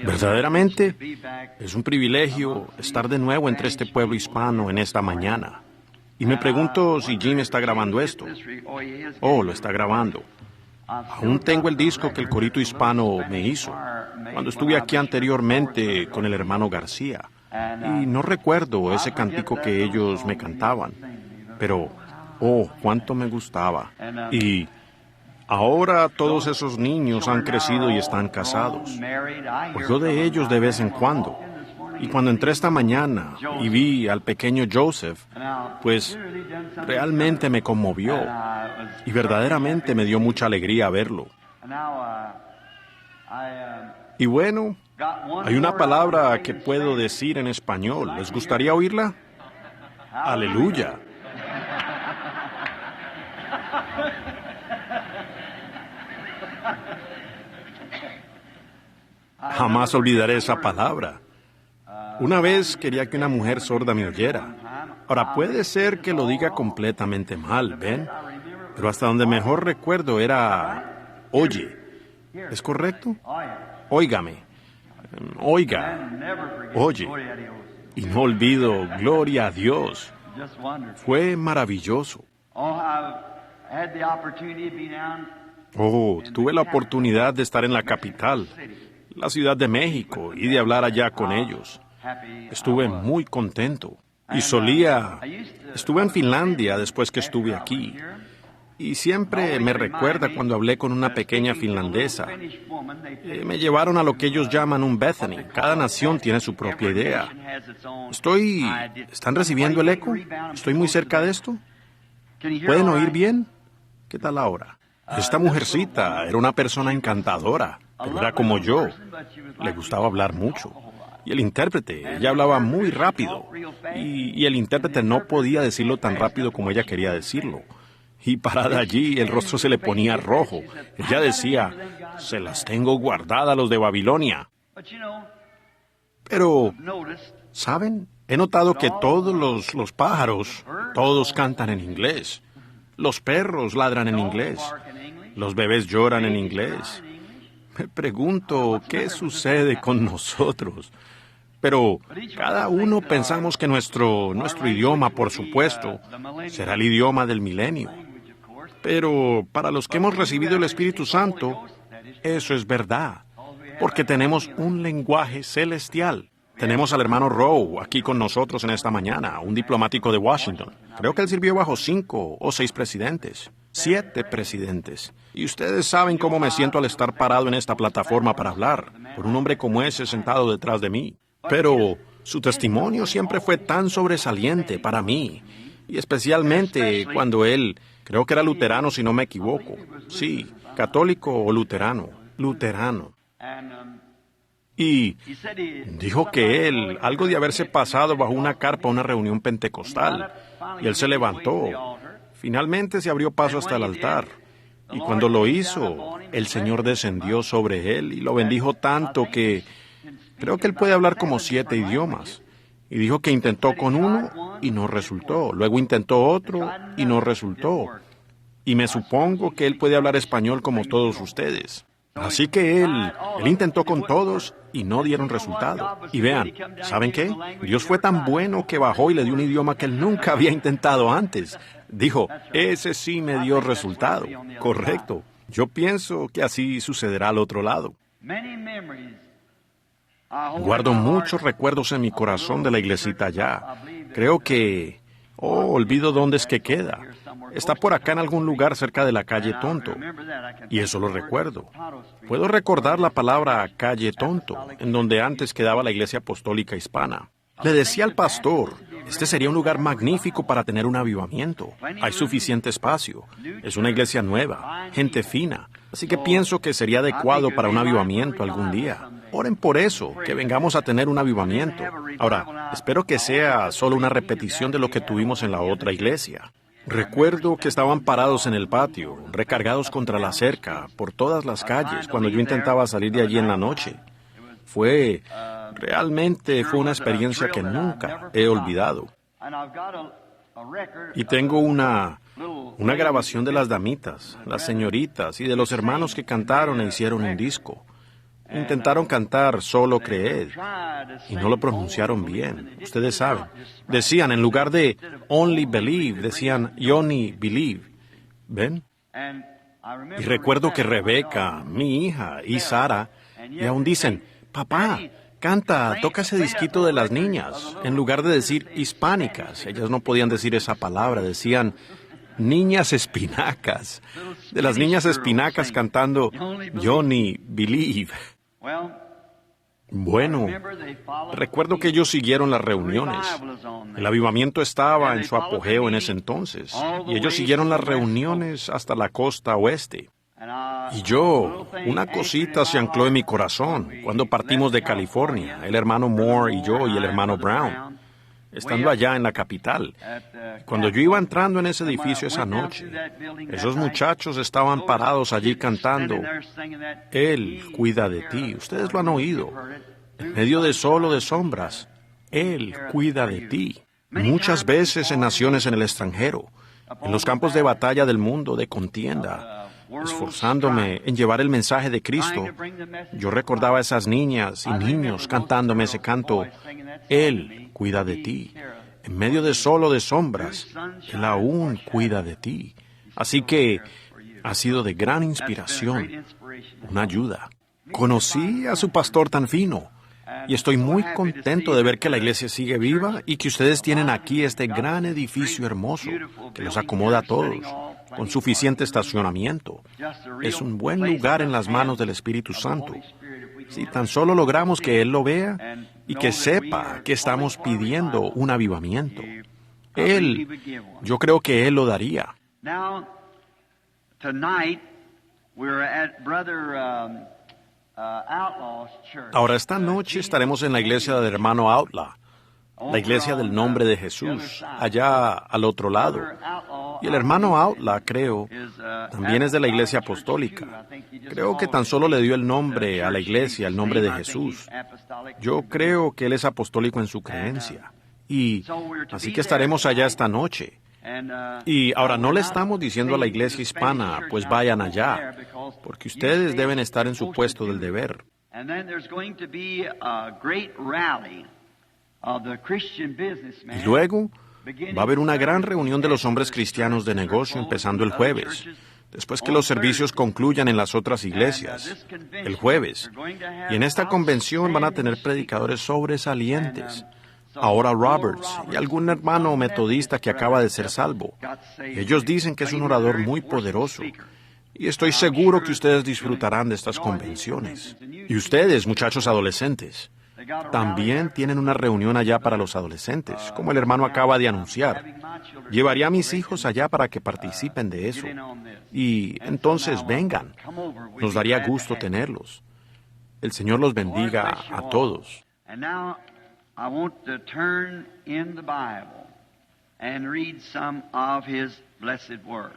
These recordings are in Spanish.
Verdaderamente es un privilegio estar de nuevo entre este pueblo hispano en esta mañana. Y me pregunto si Jim está grabando esto. Oh, lo está grabando. Aún tengo el disco que el corito hispano me hizo cuando estuve aquí anteriormente con el hermano García. Y no recuerdo ese cantico que ellos me cantaban. Pero, oh, cuánto me gustaba. Y ahora todos esos niños han crecido y están casados. Oigo de ellos de vez en cuando. Y cuando entré esta mañana y vi al pequeño Joseph, pues realmente me conmovió y verdaderamente me dio mucha alegría verlo. Y bueno, hay una palabra que puedo decir en español. ¿Les gustaría oírla? Aleluya. Jamás olvidaré esa palabra. Una vez quería que una mujer sorda me oyera. Ahora, puede ser que lo diga completamente mal, ¿ven? Pero hasta donde mejor recuerdo era, oye. ¿Es correcto? Óigame. Oiga. Oye. Y no olvido, gloria a Dios. Fue maravilloso. Oh, tuve la oportunidad de estar en la capital, la Ciudad de México, y de hablar allá con ellos. Estuve muy contento. Y estuve en Finlandia después que estuve aquí. Y siempre me recuerda cuando hablé con una pequeña finlandesa. Me llevaron a lo que ellos llaman un Bethany. Cada nación tiene su propia idea. ¿Están recibiendo el eco? ¿Estoy muy cerca de esto? ¿Pueden oír bien? ¿Qué tal ahora? Esta mujercita era una persona encantadora, pero era como yo. Le gustaba hablar mucho. Y el intérprete, ella hablaba muy rápido. Y el intérprete no podía decirlo tan rápido como ella quería decirlo. Y parada allí, el rostro se le ponía rojo. Ella decía, se las tengo guardadas los de Babilonia. Pero, ¿saben? He notado que todos los pájaros, todos cantan en inglés. Los perros ladran en inglés. Los bebés lloran en inglés. Me pregunto, ¿qué sucede con nosotros? Pero cada uno pensamos que nuestro idioma, por supuesto, será el idioma del milenio. Pero para los que hemos recibido el Espíritu Santo, eso es verdad, porque tenemos un lenguaje celestial. Tenemos al hermano Rowe aquí con nosotros en esta mañana, un diplomático de Washington. Creo que él sirvió bajo 5 o 6 presidentes, 7 presidentes. Y ustedes saben cómo me siento al estar parado en esta plataforma para hablar, por un hombre como ese sentado detrás de mí. Pero su testimonio siempre fue tan sobresaliente para mí, y especialmente cuando él, creo que era luterano si no me equivoco, sí, católico o luterano. Y dijo que él, algo de haberse pasado bajo una carpa a una reunión pentecostal, y él se levantó. Finalmente se abrió paso hasta el altar, y cuando lo hizo, el Señor descendió sobre él y lo bendijo tanto que creo que él puede hablar como 7 idiomas. Y dijo que intentó con uno y no resultó. Luego intentó otro y no resultó. Y me supongo que él puede hablar español como todos ustedes. Así que él intentó con todos y no dieron resultado. Y vean, ¿saben qué? Dios fue tan bueno que bajó y le dio un idioma que él nunca había intentado antes. Dijo, ese sí me dio resultado. Correcto. Yo pienso que así sucederá al otro lado. Guardo muchos recuerdos en mi corazón de la iglesita allá. Creo que... olvido dónde es que queda. Está por acá en algún lugar cerca de la calle Tonto. Y eso lo recuerdo. Puedo recordar la palabra calle Tonto, en donde antes quedaba la iglesia apostólica hispana. Le decía al pastor, este sería un lugar magnífico para tener un avivamiento. Hay suficiente espacio. Es una iglesia nueva, gente fina. Así que pienso que sería adecuado para un avivamiento algún día. Oren por eso, que vengamos a tener un avivamiento. Ahora, espero que sea solo una repetición de lo que tuvimos en la otra iglesia. Recuerdo que estaban parados en el patio, recargados contra la cerca, por todas las calles, cuando yo intentaba salir de allí en la noche. Realmente fue una experiencia que nunca he olvidado. Y tengo una grabación de las damitas, las señoritas y de los hermanos que cantaron e hicieron un disco. Intentaron cantar Solo Creed y no lo pronunciaron bien. Ustedes saben. Decían, en lugar de Only Believe, decían Only Believe. ¿Ven? Y recuerdo que Rebeca, mi hija, y Sara, y aún dicen, papá, canta, toca ese disquito de las niñas. En lugar de decir hispánicas, ellas no podían decir esa palabra, decían niñas espinacas. De las niñas espinacas cantando Only Believe. Bueno, recuerdo que ellos siguieron las reuniones. El avivamiento estaba en su apogeo en ese entonces, y ellos siguieron las reuniones hasta la costa oeste. Y yo, una cosita se ancló en mi corazón cuando partimos de California, el hermano Moore y yo y el hermano Brown, estando allá en la capital. Cuando yo iba entrando en ese edificio esa noche, esos muchachos estaban parados allí cantando, Él cuida de ti. Ustedes lo han oído. En medio de solo de sombras, Él cuida de ti. Muchas veces en naciones en el extranjero, en los campos de batalla del mundo, de contienda, esforzándome en llevar el mensaje de Cristo, yo recordaba a esas niñas y niños cantándome ese canto, Él cuida de ti. En medio de solo de sombras, Él aún cuida de ti. Así que ha sido de gran inspiración, una ayuda. Conocí a su pastor tan fino y estoy muy contento de ver que la iglesia sigue viva y que ustedes tienen aquí este gran edificio hermoso que los acomoda a todos, con suficiente estacionamiento. Es un buen lugar en las manos del Espíritu Santo. Si tan solo logramos que Él lo vea y que sepa que estamos pidiendo un avivamiento, yo creo que Él lo daría. Ahora, esta noche estaremos en la iglesia del hermano Outlaw, la iglesia del nombre de Jesús, allá al otro lado. Y el hermano Outlaw, creo, también es de la iglesia apostólica. Creo que tan solo le dio el nombre a la iglesia, el nombre de Jesús. Yo creo que él es apostólico en su creencia. Y así que estaremos allá esta noche. Y ahora no le estamos diciendo a la iglesia hispana, pues vayan allá, porque ustedes deben estar en su puesto del deber. Y luego va a haber una gran reunión de los hombres cristianos de negocio empezando el jueves, después que los servicios concluyan en las otras iglesias, el jueves. Y en esta convención van a tener predicadores sobresalientes. Ahora Roberts y algún hermano metodista que acaba de ser salvo. Ellos dicen que es un orador muy poderoso. Y estoy seguro que ustedes disfrutarán de estas convenciones. Y ustedes, muchachos adolescentes, también tienen una reunión allá para los adolescentes, como el hermano acaba de anunciar. Llevaré a mis hijos allá para que participen de eso. Y entonces vengan. Nos daría gusto tenerlos. El Señor los bendiga a todos. I want to turn in the Bible and read some of His blessed Word.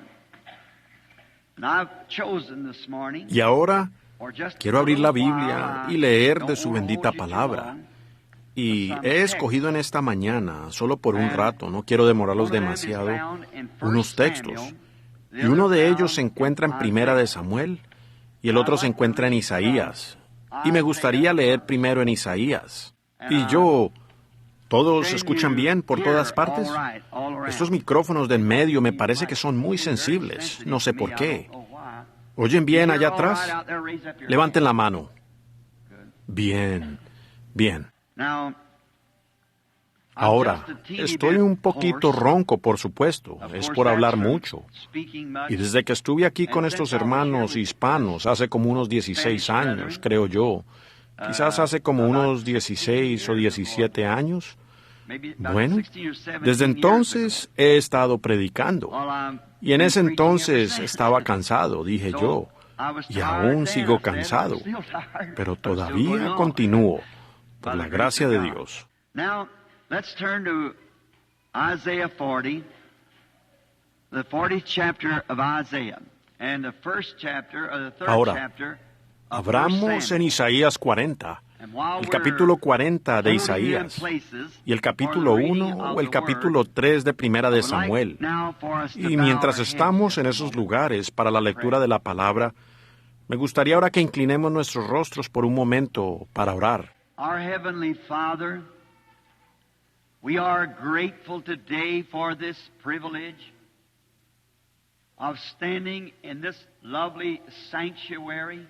And I've chosen this morning. Y ahora quiero abrir la Biblia y leer de su bendita palabra. Y he escogido en esta mañana, solo por un rato, no quiero demorarlos demasiado, unos textos. Y uno de ellos se encuentra en Primera de Samuel y el otro se encuentra en Isaías. Y me gustaría leer primero en Isaías. Y ¿todos escuchan bien por todas partes? Estos micrófonos de en medio me parece que son muy sensibles, no sé por qué. ¿Oyen bien allá atrás? Levanten la mano. Bien, bien. Ahora, estoy un poquito ronco, por supuesto, es por hablar mucho. Y desde que estuve aquí con estos hermanos hispanos hace como unos 16 años, creo yo, quizás hace como unos 16 o 17 años. Bueno, desde entonces he estado predicando. Y en ese entonces estaba cansado, dije yo, y aún sigo cansado, pero todavía continúo, por la gracia de Dios. Now, let's turn to Isaiah 40, the 40th chapter of Isaiah, and the first chapter, or the third Ahora, chapter of abramos en Isaías 40, el capítulo 40 de Isaías, y el capítulo 1 o el capítulo 3 de Primera de Samuel. Y mientras estamos en esos lugares para la lectura de la palabra, Me gustaría ahora que inclinemos nuestros rostros por un momento para orar. Our Heavenly Father, we are grateful today for this privilege of standing in this lovely sanctuary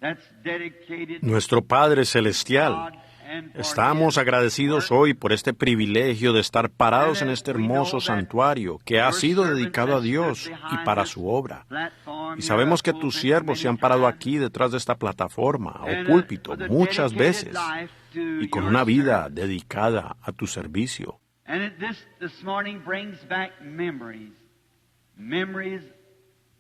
that's dedicated Nuestro Padre to Celestial, God and for estamos His agradecidos work. hoy por este privilegio de estar parados en este hermoso santuario que ha sido dedicado a Dios y para su obra. Y sabemos que tus siervos se han parado aquí detrás de esta plataforma o púlpito muchas veces y con una vida dedicada a tu servicio. And this morning brings back memories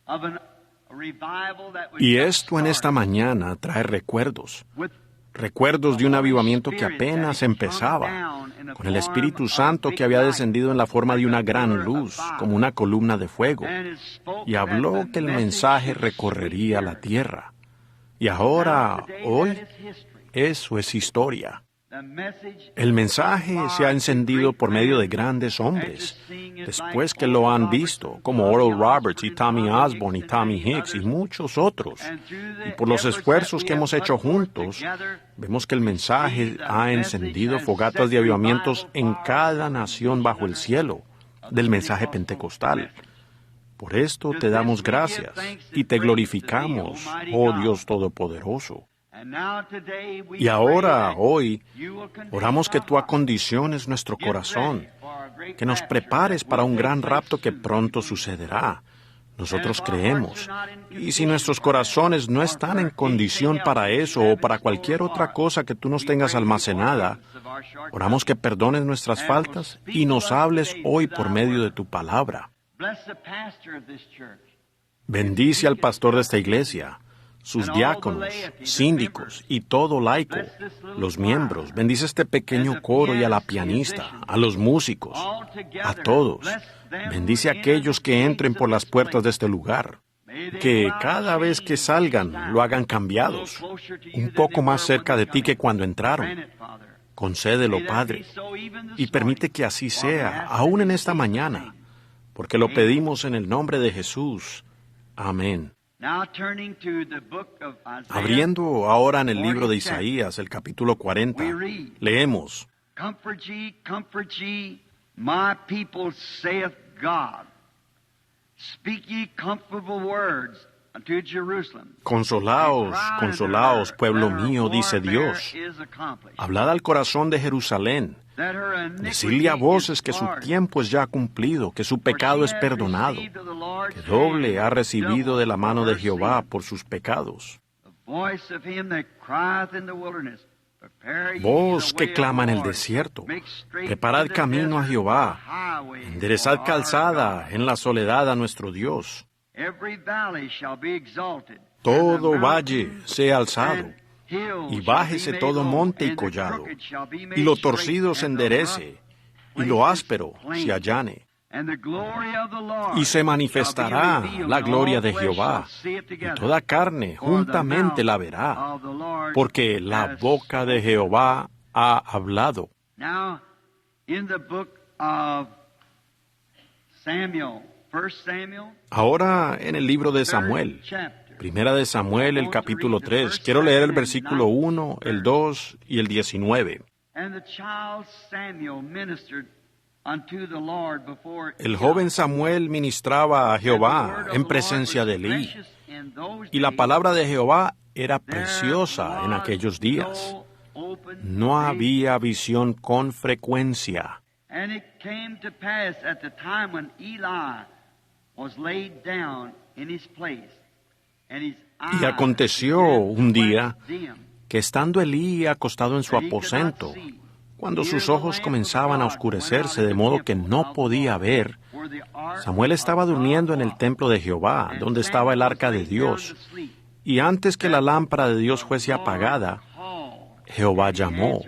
of a revival that was Y just esto en esta started mañana trae recuerdos with de un avivamiento que apenas empezaba, con el Espíritu Santo que había descendido en la forma de una gran luz, como una columna de fuego, y habló que el mensaje recorrería la tierra. Y ahora, hoy, eso es historia. El mensaje se ha encendido por medio de grandes hombres, después que lo han visto, como Oral Roberts y Tommy Osborne y Tommy Hicks y muchos otros. Y por los esfuerzos que hemos hecho juntos, vemos que el mensaje ha encendido fogatas de avivamientos en cada nación bajo el cielo, del mensaje pentecostal. Por esto te damos gracias y te glorificamos, oh Dios Todopoderoso. Y ahora, hoy, oramos que tú acondiciones nuestro corazón, que nos prepares para un gran rapto que pronto sucederá. Nosotros creemos. Y si nuestros corazones no están en condición para eso o para cualquier otra cosa que tú nos tengas almacenada, oramos que perdones nuestras faltas y nos hables hoy por medio de tu palabra. Bendice al pastor de esta iglesia, sus diáconos, síndicos y todo laico, los miembros. Bendice a este pequeño coro y a la pianista, a los músicos, a todos. Bendice a aquellos que entren por las puertas de este lugar. Que cada vez que salgan lo hagan cambiados, un poco más cerca de ti que cuando entraron. Concédelo, Padre, y permite que así sea, aún en esta mañana, porque lo pedimos en el nombre de Jesús. Amén. Abriendo ahora en el libro de Isaías, el capítulo 40, leemos: Comfort ye, my people, saith God. Speak ye comfortable words unto Jerusalem. Consolaos, consolaos, pueblo mío, dice Dios. Hablad al corazón de Jerusalén. Decidle a voces que su tiempo es ya cumplido, que su pecado es perdonado, que doble ha recibido de la mano de Jehová por sus pecados. Voz que clama en el desierto, preparad camino a Jehová, enderezad calzada en la soledad a nuestro Dios. Todo valle sea alzado, y bájese todo monte y collado, y lo torcido se enderece, y lo áspero se allane. Y se manifestará la gloria de Jehová, y toda carne juntamente la verá, porque la boca de Jehová ha hablado. Ahora en el libro de Samuel, Primera de Samuel, el capítulo 3. Quiero leer el versículo 1, el 2 y el 19. El joven Samuel ministraba a Jehová en presencia de Elí, y la palabra de Jehová era preciosa en aquellos días. No había visión con frecuencia. Y aconteció un día que estando Elí acostado en su aposento, cuando sus ojos comenzaban a oscurecerse de modo que no podía ver, Samuel estaba durmiendo en el templo de Jehová, donde estaba el arca de Dios, y antes que la lámpara de Dios fuese apagada, Jehová llamó,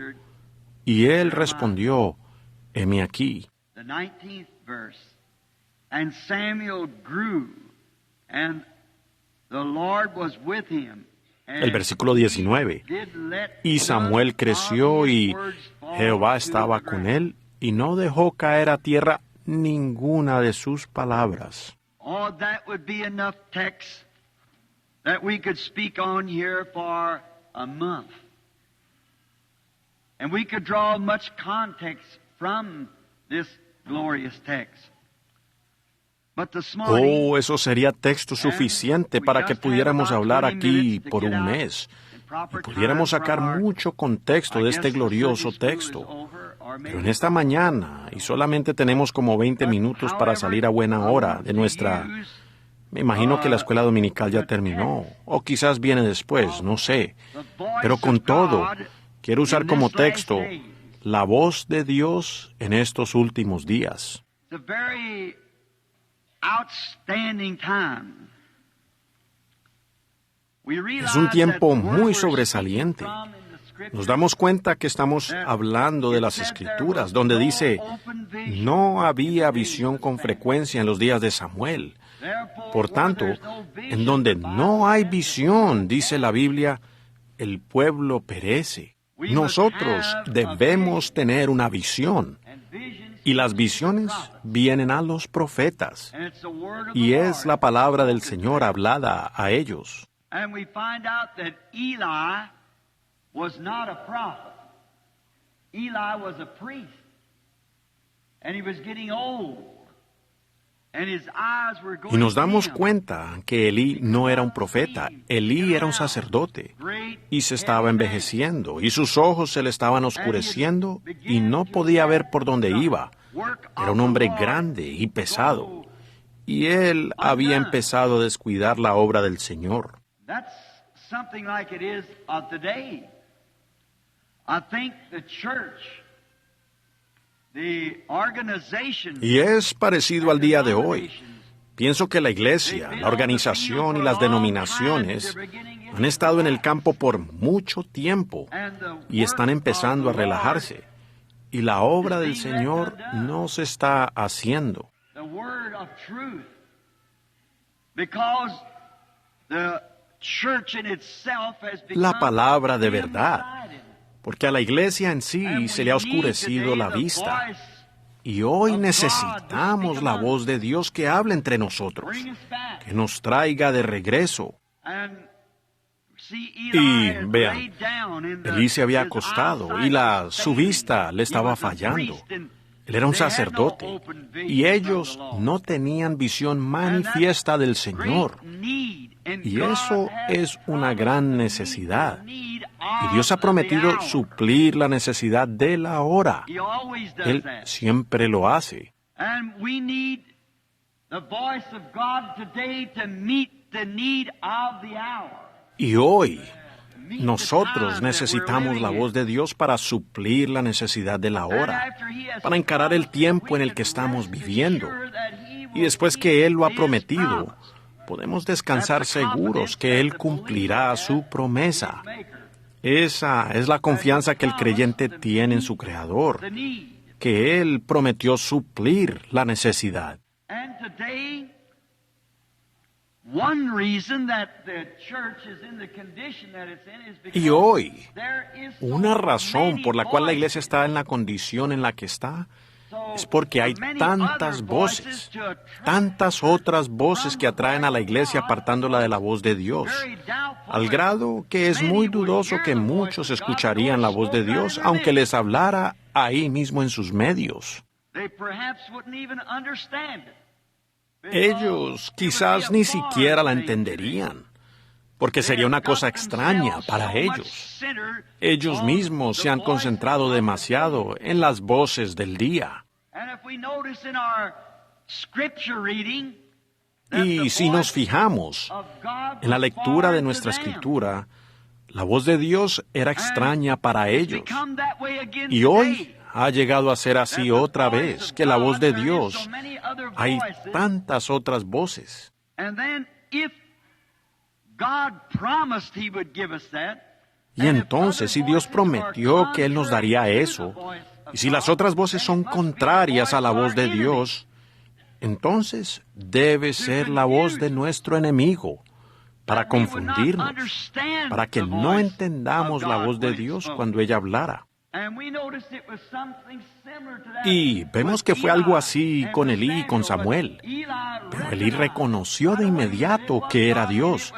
y él respondió, heme aquí. And Samuel grew, and the Lord was with him. El versículo 19. Y Samuel creció y Jehová estaba con él y no dejó caer a tierra ninguna de sus palabras. that we could speak on here for a month. And we could draw much context from this glorious text. But this morning, eso sería texto suficiente para que pudiéramos hablar aquí por un mes y pudiéramos sacar mucho contexto de este glorioso texto. Pero en esta mañana, y solamente tenemos como 20 minutos para salir a buena hora de nuestra... Me imagino que la escuela dominical ya terminó, o quizás viene después, no sé. Pero con todo, quiero usar como texto la voz de Dios en estos últimos días. Es un tiempo muy sobresaliente. Nos damos cuenta que estamos hablando de las Escrituras, donde dice, no había visión con frecuencia en los días de Samuel. Por tanto, en donde no hay visión, dice la Biblia, el pueblo perece. Nosotros debemos tener una visión. Y las visiones vienen a los profetas. Y es la palabra del Señor hablada a ellos. And we find out that Eli was not a prophet. Eli was a priest. And he was getting old. And his eyes were going Y nos damos dim. cuenta que Elí no era un profeta, Elí era un sacerdote, y se estaba envejeciendo, y sus ojos se le estaban oscureciendo, y no podía ver por dónde iba. Era un hombre grande y pesado, y él había empezado a descuidar la obra del Señor. That's something like it is today. I think the church, the organization, Y es parecido al día de hoy. Pienso que la iglesia, la organización y las denominaciones han estado en el campo por mucho tiempo y están empezando a relajarse. Y la obra del Señor no se está haciendo. the word of truth, because the church in itself has become La palabra de verdad. dim-sighted. Porque a la iglesia en sí se le ha oscurecido la vista. Y hoy necesitamos la voz de Dios que hable entre nosotros, que nos traiga de regreso. Y vean, Elí se había acostado y su vista le estaba fallando. Él era un sacerdote y ellos no tenían visión manifiesta del Señor. Y eso es una gran necesidad. Y Dios ha prometido suplir la necesidad de la hora. Él siempre lo hace. And we need the voice of God today to meet the need of the hour. Y hoy nosotros necesitamos la voz de Dios para suplir la necesidad de la hora, para encarar el tiempo en el que estamos viviendo. Y después que Él lo ha prometido, podemos descansar seguros que Él cumplirá su promesa. Esa es la confianza que el creyente tiene en su Creador, que Él prometió suplir la necesidad. And today, one reason that the church is in the condition that it's in is because Y hoy, there is so una razón many por la cual la iglesia voices, está en la condición en la que está so es porque hay many tantas other voces, to attract tantas otras voces que atraen a la iglesia apartándola de la voz de Dios, very doubtful al grado que es muy dudoso que muchos escucharían la voz de Dios aunque les hablara ahí mismo en sus medios. they perhaps wouldn't even understand it. Ellos quizás ni siquiera la entenderían, porque sería una cosa extraña para ellos. Ellos mismos se han concentrado demasiado en las voces del día. Y si nos fijamos en la lectura de nuestra escritura, la voz de Dios era extraña para ellos. Y hoy ha llegado a ser así otra vez, que la voz de Dios, hay tantas otras voces. Y entonces, si Dios prometió que Él nos daría eso, y si las otras voces son contrarias a la voz de Dios, entonces debe ser la voz de nuestro enemigo, para confundirnos, para que no entendamos la voz de Dios cuando ella hablara. Y vemos que fue algo así con Elí y con Samuel. Pero Elí reconoció de inmediato que era Dios.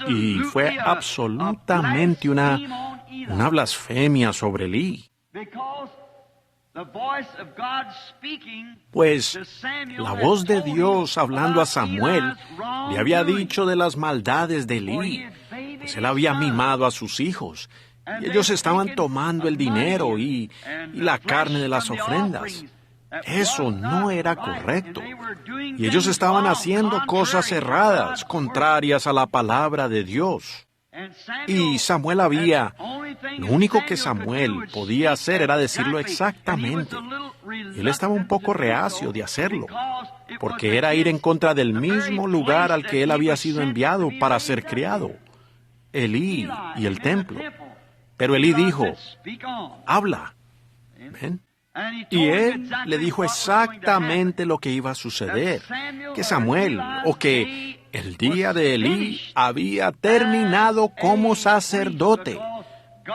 Y fue absolutamente una blasfemia sobre Elí. Pues la voz de Dios hablando a Samuel le había dicho de las maldades de Elí, pues él había mimado a sus hijos, y ellos estaban tomando el dinero y la carne de las ofrendas. Eso no era correcto. Y ellos estaban haciendo cosas erradas, contrarias a la palabra de Dios. Y Samuel lo único que Samuel podía hacer era decirlo exactamente. Él estaba un poco reacio de hacerlo, porque era ir en contra del mismo lugar al que él había sido enviado para ser criado, Elí y el templo. Pero Elí dijo, habla. ¿Ven? Y él le dijo exactamente lo que iba a suceder, que Samuel, o que el día de Elí había terminado como sacerdote,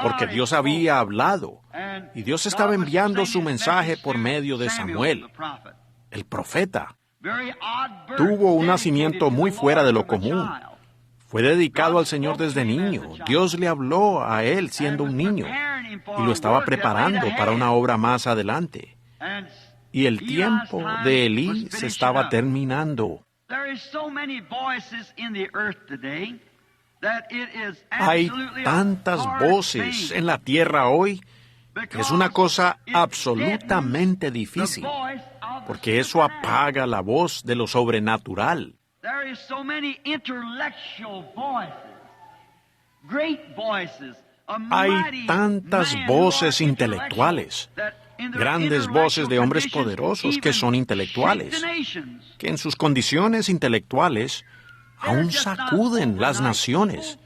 porque Dios había hablado, y Dios estaba enviando su mensaje por medio de Samuel, el profeta. Tuvo un nacimiento muy fuera de lo común. Fue dedicado al Señor desde niño. Dios le habló a él siendo un niño y lo estaba preparando para una obra más adelante. Y el tiempo de Elí se estaba terminando. Hay tantas voces en la tierra hoy que es una cosa absolutamente difícil, porque eso apaga la voz de lo sobrenatural. Hay tantas voces intelectuales, grandes voces de hombres poderosos que son intelectuales, que en sus condiciones intelectuales aún sacuden las naciones.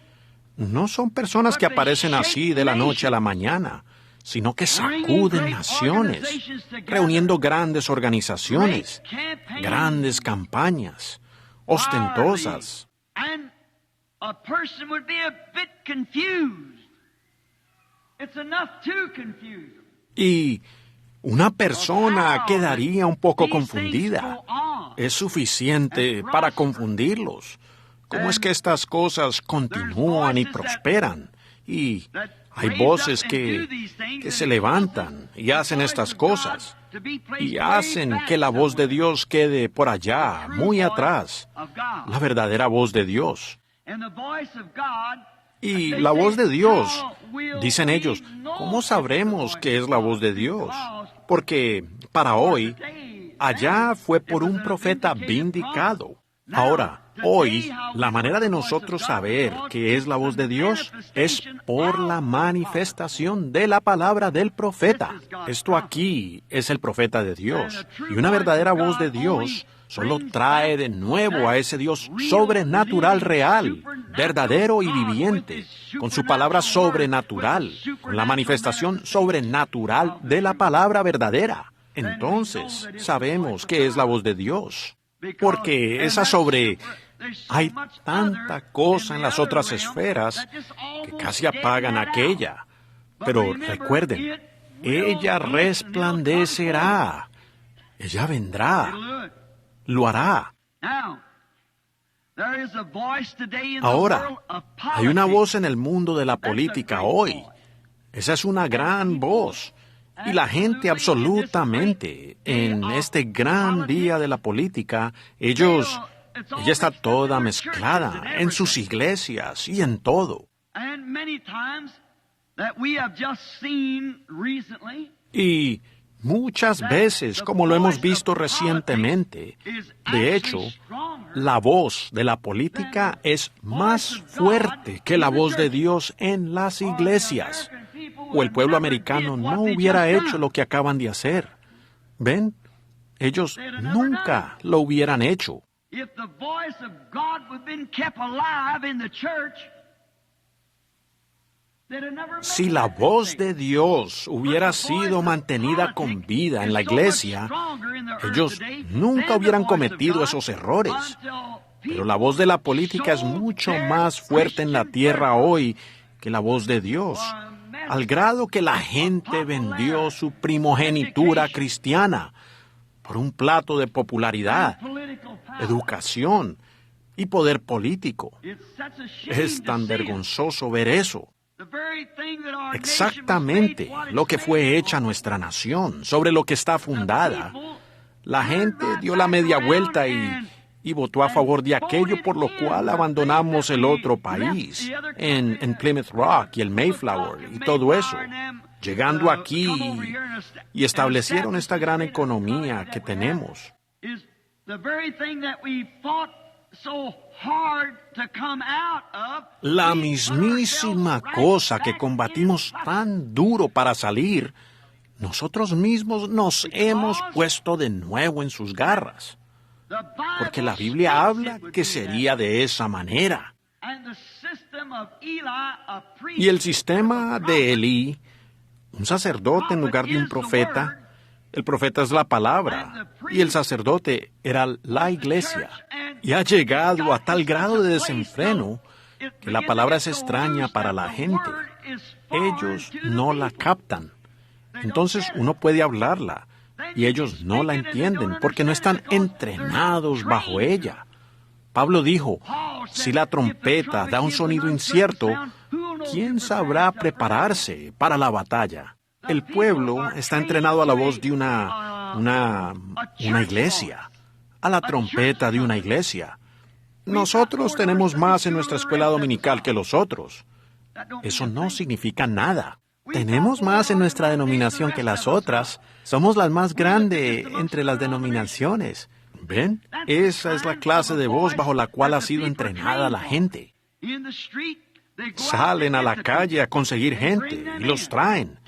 No son personas que aparecen así de la noche a la mañana, sino que sacuden naciones, reuniendo grandes organizaciones, grandes campañas, ostentosas. Y una persona quedaría un poco confundida. Es suficiente para confundirlos. ¿Cómo es que estas cosas continúan y prosperan? Y hay voces que se levantan y hacen estas cosas y hacen que la voz de Dios quede por allá, muy atrás, la verdadera voz de Dios. Y la voz de Dios, dicen ellos, ¿cómo sabremos que es la voz de Dios? Porque para hoy, allá fue por un profeta vindicado. Ahora, hoy, la manera de nosotros saber que es la voz de Dios es por la manifestación de la palabra del profeta. Esto aquí es el profeta de Dios. Y una verdadera voz de Dios solo trae de nuevo a ese Dios sobrenatural real, verdadero y viviente, con su palabra sobrenatural, con la manifestación sobrenatural de la palabra verdadera. Entonces, sabemos que es la voz de Dios. Porque hay tanta cosa en las otras esferas que casi apagan aquella. Pero recuerden, ella resplandecerá. Ella vendrá. Lo hará. Ahora, hay una voz en el mundo de la política hoy. Esa es una gran voz. Y la gente absolutamente, en este gran día de la política, ella está toda mezclada en sus iglesias y en todo. Y muchas veces, como lo hemos visto recientemente, de hecho, la voz de la política es más fuerte que la voz de Dios en las iglesias. O el pueblo americano no hubiera hecho lo que acaban de hacer. ¿Ven? Ellos nunca lo hubieran hecho. Si la voz de Dios hubiera sido mantenida con vida en la iglesia, ellos nunca hubieran cometido esos errores. Pero la voz de la política es mucho más fuerte en la tierra hoy que la voz de Dios, al grado que la gente vendió su primogenitura cristiana por un plato de popularidad, educación y poder político. Es tan vergonzoso ver eso. Exactamente lo que fue hecha nuestra nación, sobre lo que está fundada. La gente dio la media vuelta y votó a favor de aquello por lo cual abandonamos el otro país, en Plymouth Rock y el Mayflower y todo eso, llegando aquí y establecieron esta gran economía que tenemos. La mismísima cosa que combatimos tan duro para salir, nosotros mismos nos hemos puesto de nuevo en sus garras. Porque la Biblia habla que sería de esa manera. Y el sistema de Elí, un sacerdote en lugar de un profeta, el profeta es la palabra, y el sacerdote era la iglesia. Y ha llegado a tal grado de desenfreno que la palabra es extraña para la gente. Ellos no la captan. Entonces uno puede hablarla, y ellos no la entienden porque no están entrenados bajo ella. Pablo dijo, si la trompeta da un sonido incierto, ¿quién sabrá prepararse para la batalla? El pueblo está entrenado a la voz de una iglesia, a la trompeta de una iglesia. Nosotros tenemos más en nuestra escuela dominical que los otros. Eso no significa nada. Tenemos más en nuestra denominación que las otras. Somos las más grandes entre las denominaciones. ¿Ven? Esa es la clase de voz bajo la cual ha sido entrenada la gente. Salen a la calle a conseguir gente y los traen.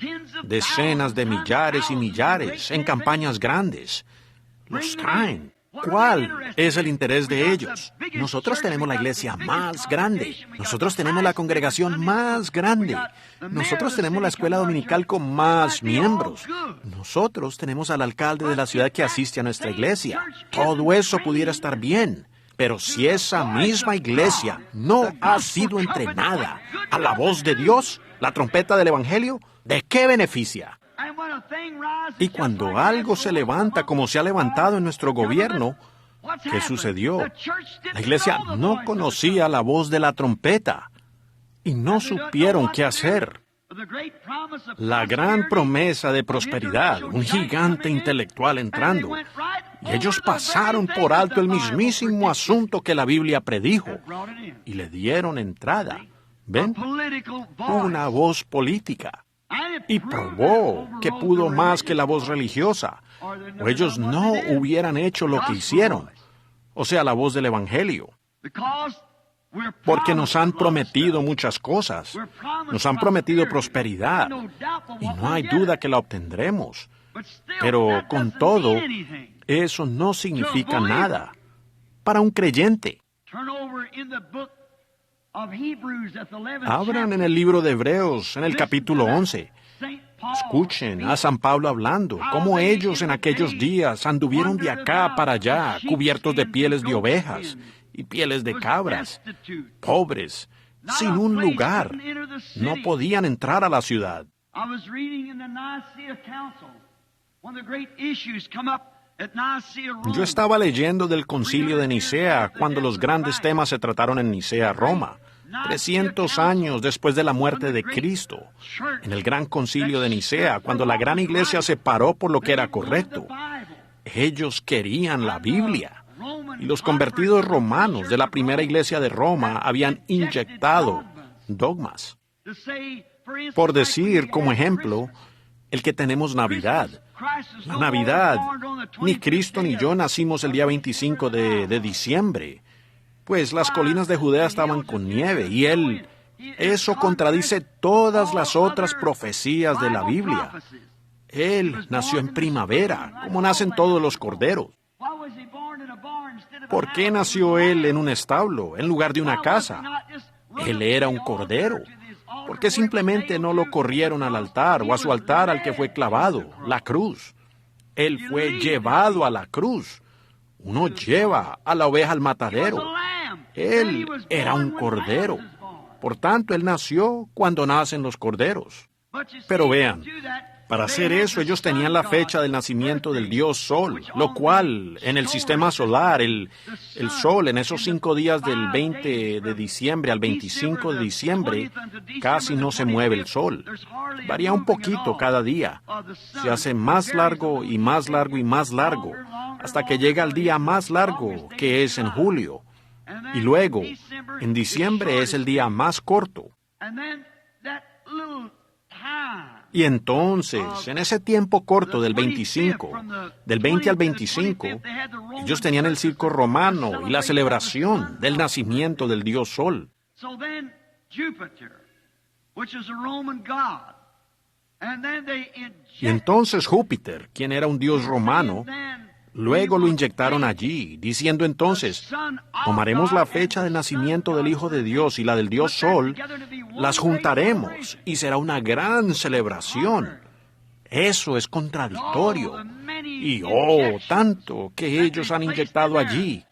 Decenas de millares y millares en campañas grandes. Los traen. ¿Cuál es el interés de ellos? Nosotros tenemos la iglesia más grande. Nosotros tenemos la congregación más grande. Nosotros tenemos la escuela dominical con más miembros. Nosotros tenemos al alcalde de la ciudad que asiste a nuestra iglesia. Todo eso pudiera estar bien. Pero si esa misma iglesia no ha sido entrenada a la voz de Dios, la trompeta del Evangelio, ¿de qué beneficia? Y cuando algo se levanta como se ha levantado en nuestro gobierno, ¿qué sucedió? La iglesia no conocía la voz de la trompeta y no supieron qué hacer. La gran promesa de prosperidad, un gigante intelectual entrando, y ellos pasaron por alto el mismísimo asunto que la Biblia predijo y le dieron entrada. ¿Ven? Una voz política. Y probó que pudo más que la voz religiosa, o ellos no hubieran hecho lo que hicieron, o sea, la voz del Evangelio. Porque nos han prometido muchas cosas, nos han prometido prosperidad, y no hay duda que la obtendremos. Pero con todo, eso no significa nada para un creyente. Abran en el libro de Hebreos, en el capítulo 11. Escuchen a San Pablo hablando, cómo ellos en aquellos días anduvieron de acá para allá, cubiertos de pieles de ovejas y pieles de cabras, pobres, sin un lugar. No podían entrar a la ciudad. Yo estaba leyendo del concilio de Nicea cuando los grandes temas se trataron en Nicea, Roma, 300 años después de la muerte de Cristo, en el gran concilio de Nicea, cuando la gran iglesia se paró por lo que era correcto. Ellos querían la Biblia, y los convertidos romanos de la primera iglesia de Roma habían inyectado dogmas. Por decir, como ejemplo, el que tenemos Navidad. La Navidad, ni Cristo ni yo nacimos el día 25 de diciembre, pues las colinas de Judea estaban con nieve, y eso contradice todas las otras profecías de la Biblia. Él nació en primavera, como nacen todos los corderos. ¿Por qué nació él en un establo, en lugar de una casa? Él era un cordero. ¿Por qué simplemente no lo corrieron al altar o a su altar al que fue clavado, la cruz? Él fue llevado a la cruz. Uno lleva a la oveja al matadero. Él era un cordero. Por tanto, él nació cuando nacen los corderos. Pero vean, para hacer eso ellos tenían la fecha del nacimiento del dios Sol, lo cual en el sistema solar, el Sol en esos 5 días del 20 de diciembre al 25 de diciembre, casi no se mueve el Sol. Varía un poquito cada día. Se hace más largo y más largo y más largo, hasta que llega el día más largo, que es en julio. Y luego, en diciembre es el día más corto. Y entonces, en ese tiempo corto del 25, del 20 al 25, ellos tenían el circo romano y la celebración del nacimiento del dios Sol. Y entonces Júpiter, quien era un dios romano, luego lo inyectaron allí, diciendo entonces, tomaremos la fecha del nacimiento del Hijo de Dios y la del Dios Sol, las juntaremos y será una gran celebración. Eso es contradictorio. Y tanto que ellos han inyectado allí.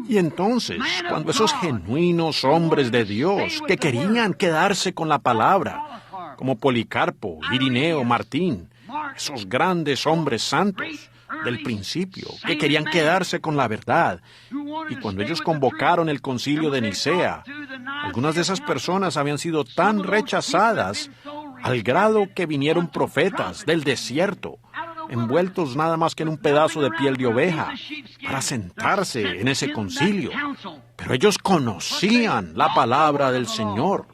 Y entonces, cuando esos genuinos hombres de Dios que querían quedarse con la palabra, como Policarpo, Irineo, Martín, esos grandes hombres santos del principio, que querían quedarse con la verdad. Y cuando ellos convocaron el concilio de Nicea, algunas de esas personas habían sido tan rechazadas al grado que vinieron profetas del desierto, envueltos nada más que en un pedazo de piel de oveja, para sentarse en ese concilio. Pero ellos conocían la palabra del Señor.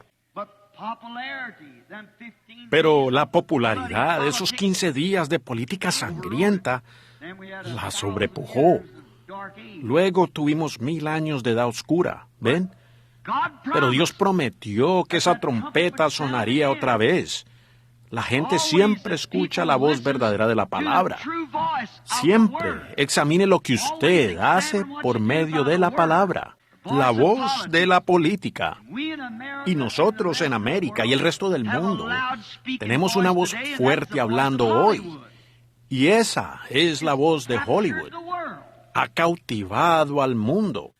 Pero la popularidad de esos 15 días de política sangrienta la sobrepujó. Luego tuvimos 1000 años de edad oscura, ¿ven? Pero Dios prometió que esa trompeta sonaría otra vez. La gente siempre escucha la voz verdadera de la palabra. Siempre examine lo que usted hace por medio de la palabra. La voz de la política. Y nosotros en América y el resto del mundo tenemos una voz fuerte hablando hoy. Y esa es la voz de Hollywood. Ha cautivado al mundo.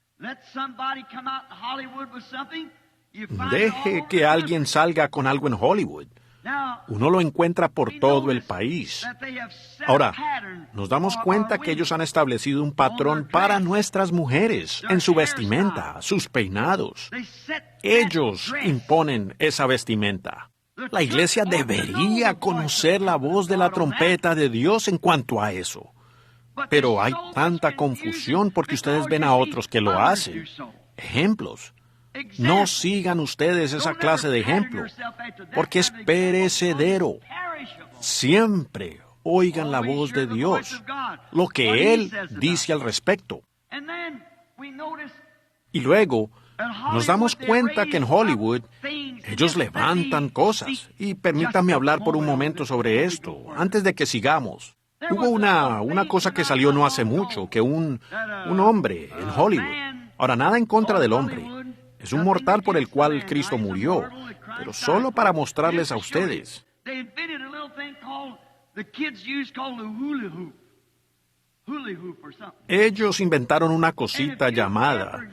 Deje que alguien salga con algo en Hollywood. Uno lo encuentra por todo el país. Ahora, nos damos cuenta que ellos han establecido un patrón para nuestras mujeres en su vestimenta, sus peinados. Ellos imponen esa vestimenta. La iglesia debería conocer la voz de la trompeta de Dios en cuanto a eso. Pero hay tanta confusión porque ustedes ven a otros que lo hacen. Ejemplos. No sigan ustedes esa clase de ejemplo, porque es perecedero. Siempre oigan la voz de Dios, lo que Él dice al respecto. Y luego nos damos cuenta que en Hollywood ellos levantan cosas. Y permítanme hablar por un momento sobre esto, antes de que sigamos. Hubo una cosa que salió no hace mucho, que un hombre en Hollywood. Ahora, nada en contra del hombre. Es un mortal por el cual Cristo murió, pero solo para mostrarles a ustedes. Ellos inventaron una cosita llamada,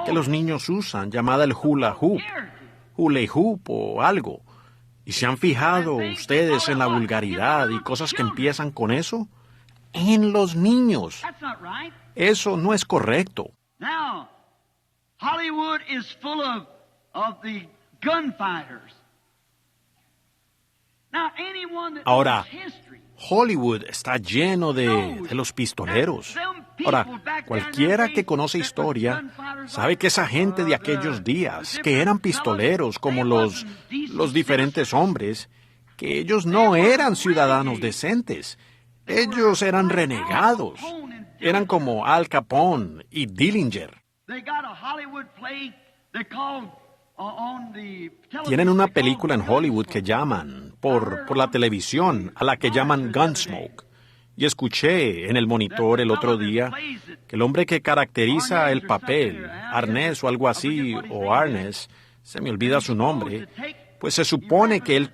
que los niños usan, llamada el hula hoop o algo. ¿Y se han fijado ustedes en la vulgaridad y cosas que empiezan con eso? En los niños. Eso no es correcto. Hollywood is full of the gunfighters. Now, anyone that Ahora, knows history, Hollywood está lleno de los pistoleros. Ahora, cualquiera que conoce historia sabe que esa gente de aquellos días, que eran pistoleros como los diferentes hombres, que ellos no eran ciudadanos decentes. Ellos eran renegados. Eran como Al Capone y Dillinger. Tienen una película en Hollywood que llaman, por la televisión, a la que llaman Gunsmoke. Y escuché en el monitor el otro día que el hombre que caracteriza el papel, Arnés o algo así, o Arnés, se me olvida su nombre, pues se supone que él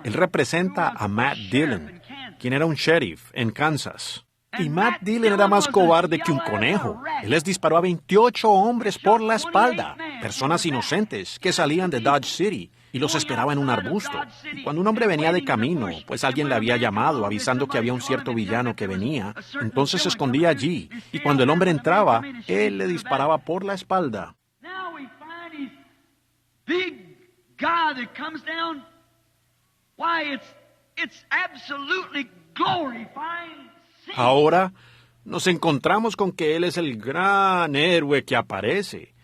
representa a Matt Dillon, quien era un sheriff en Kansas. Y Matt Dillon era más cobarde que un conejo. Él les disparó a 28 hombres por la espalda, personas inocentes que salían de Dodge City. y los esperaba en un arbusto. Cuando un hombre venía de camino, pues alguien le había llamado avisando que había un cierto villano que venía, entonces se escondía allí, y cuando el hombre entraba, él le disparaba por la espalda. Ahora nos encontramos con que él es el gran héroe que aparece.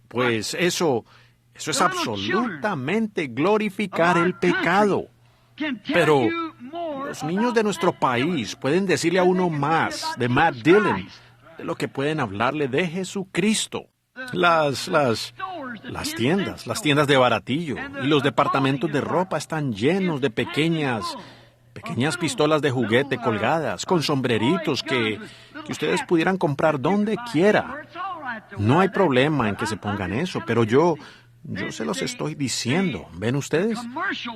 Pues eso es absolutamente glorificar el pecado. Pero los niños de nuestro país pueden decirle a uno más de Matt Dillon de lo que pueden hablarle de Jesucristo. Las tiendas de baratillo y los departamentos de ropa están llenos de pequeñas pistolas de juguete colgadas, con sombreritos que ustedes pudieran comprar donde quiera. No hay problema en que se pongan eso, pero yo se los estoy diciendo, ¿ven ustedes?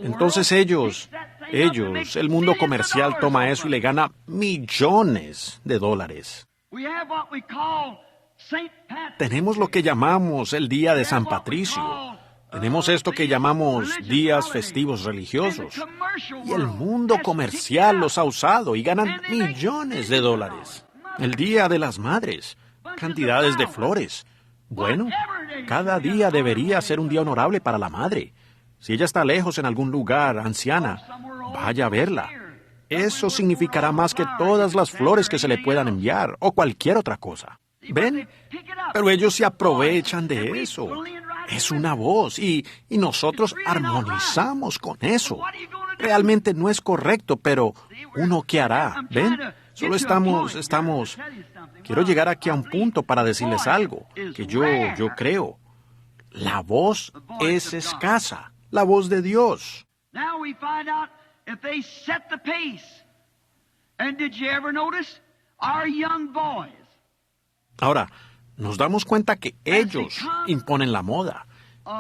Entonces ellos, el mundo comercial toma eso y le gana millones de dólares. Tenemos lo que llamamos el Día de San Patricio. Tenemos esto que llamamos días festivos religiosos. Y el mundo comercial los ha usado y ganan millones de dólares. El Día de las Madres. Cantidades de flores. Bueno, cada día debería ser un día honorable para la madre. Si ella está lejos en algún lugar, anciana, vaya a verla. Eso significará más que todas las flores que se le puedan enviar o cualquier otra cosa. ¿Ven? Pero ellos se aprovechan de eso. Es una voz y nosotros armonizamos con eso. Realmente no es correcto, pero ¿uno qué hará? ¿Ven? Solo estamos... Quiero llegar aquí a un punto para decirles algo que yo creo. La voz es escasa, la voz de Dios. Ahora, nos damos cuenta que ellos imponen la moda.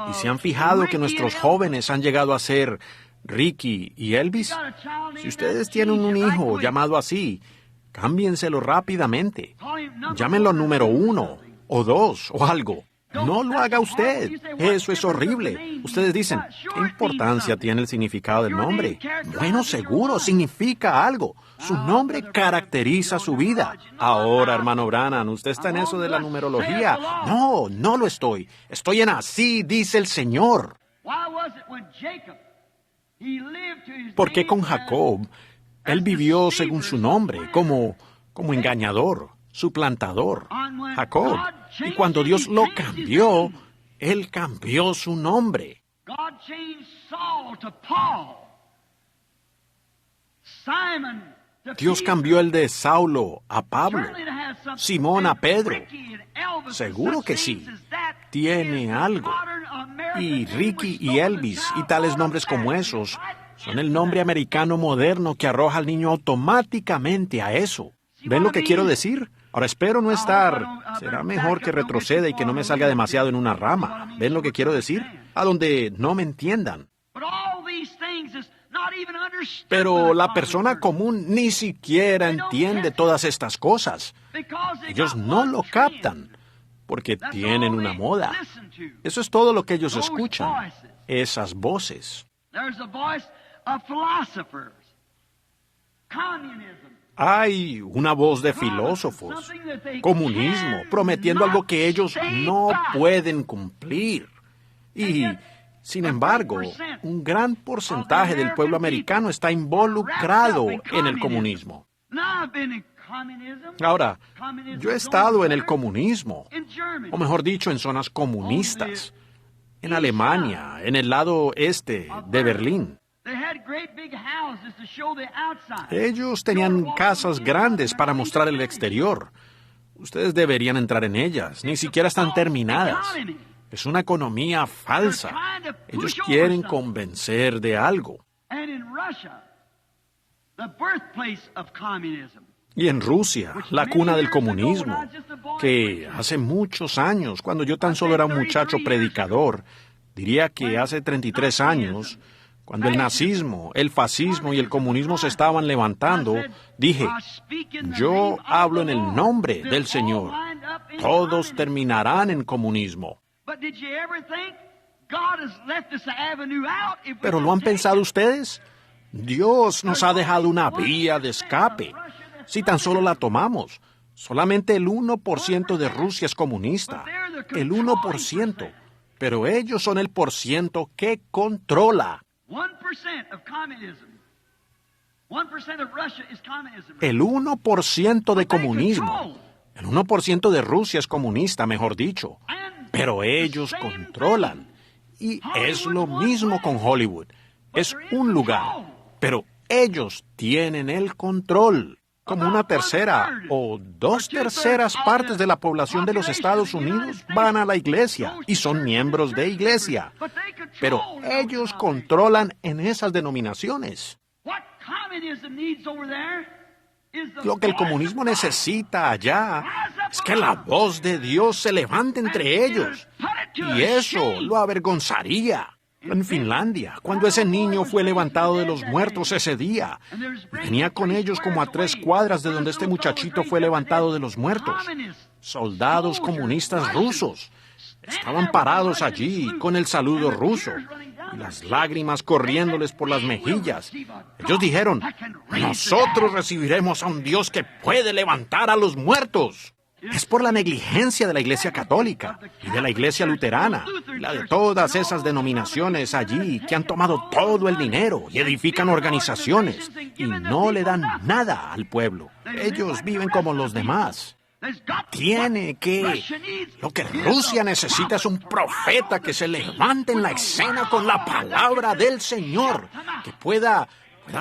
¿Y se han fijado que nuestros jóvenes han llegado a ser Ricky y Elvis? Si ustedes tienen un hijo llamado así, cámbienselo rápidamente. Llámenlo número 1 o 2 o algo. No lo haga usted. Eso es horrible. Ustedes dicen, ¿qué importancia tiene el significado del nombre? Bueno, seguro, significa algo. Su nombre caracteriza su vida. Ahora, hermano Branham, ¿usted está en eso de la numerología? No lo estoy. Estoy en así dice el Señor. ¿Por qué con Jacob? Él vivió según su nombre, como engañador, suplantador, Jacob. Y cuando Dios lo cambió, Él cambió su nombre. Dios cambió el de Saulo a Pablo, Simón a Pedro. Seguro que sí. Tiene algo. Y Ricky y Elvis y tales nombres como esos son el nombre americano moderno que arroja al niño automáticamente a eso. ¿Ven lo que quiero decir? Ahora espero no estar... Será mejor que retroceda y que no me salga demasiado en una rama. ¿Ven lo que quiero decir? A donde no me entiendan. Pero la persona común ni siquiera entiende todas estas cosas. Ellos no lo captan, porque tienen una moda. Eso es todo lo que ellos escuchan, esas voces. Hay una voz de filósofos, comunismo, prometiendo algo que ellos no pueden cumplir. Y, sin embargo, un gran porcentaje del pueblo americano está involucrado en el comunismo. Ahora, yo he estado en el comunismo, o mejor dicho, en zonas comunistas, en Alemania, en el lado este de Berlín. Ellos tenían casas grandes para mostrar el exterior. Ustedes deberían entrar en ellas, ni siquiera están terminadas. Es una economía falsa. Ellos quieren convencer de algo. Y en Rusia, la cuna del comunismo, que hace muchos años, cuando yo tan solo era un muchacho predicador, diría que hace 33 años, cuando el nazismo, el fascismo y el comunismo se estaban levantando, dije, yo hablo en el nombre del Señor. Todos terminarán en comunismo. ¿Pero lo han pensado ustedes? Dios nos ha dejado una vía de escape. Si tan solo la tomamos, solamente el 1% de Rusia es comunista. El 1%. Pero ellos son el % que controla. El 1% de comunismo. El 1% de Rusia es comunista, mejor dicho. Pero ellos controlan. Y es lo mismo con Hollywood. Es un lugar. Pero ellos tienen el control. Como una tercera o 2/3 partes de la población de los Estados Unidos van a la iglesia y son miembros de iglesia. Pero ellos controlan en esas denominaciones. Lo que el comunismo necesita allá es que la voz de Dios se levante entre ellos. Y eso lo avergonzaría. En Finlandia, cuando ese niño fue levantado de los muertos ese día, venía con ellos como a 3 cuadras de donde este muchachito fue levantado de los muertos. Soldados comunistas rusos estaban parados allí con el saludo ruso y las lágrimas corriéndoles por las mejillas. Ellos dijeron: nosotros recibiremos a un Dios que puede levantar a los muertos. Es por la negligencia de la Iglesia Católica y de la Iglesia Luterana, y la de todas esas denominaciones allí que han tomado todo el dinero y edifican organizaciones y no le dan nada al pueblo. Ellos viven como los demás. Lo que Rusia necesita es un profeta que se levante en la escena con la palabra del Señor, que pueda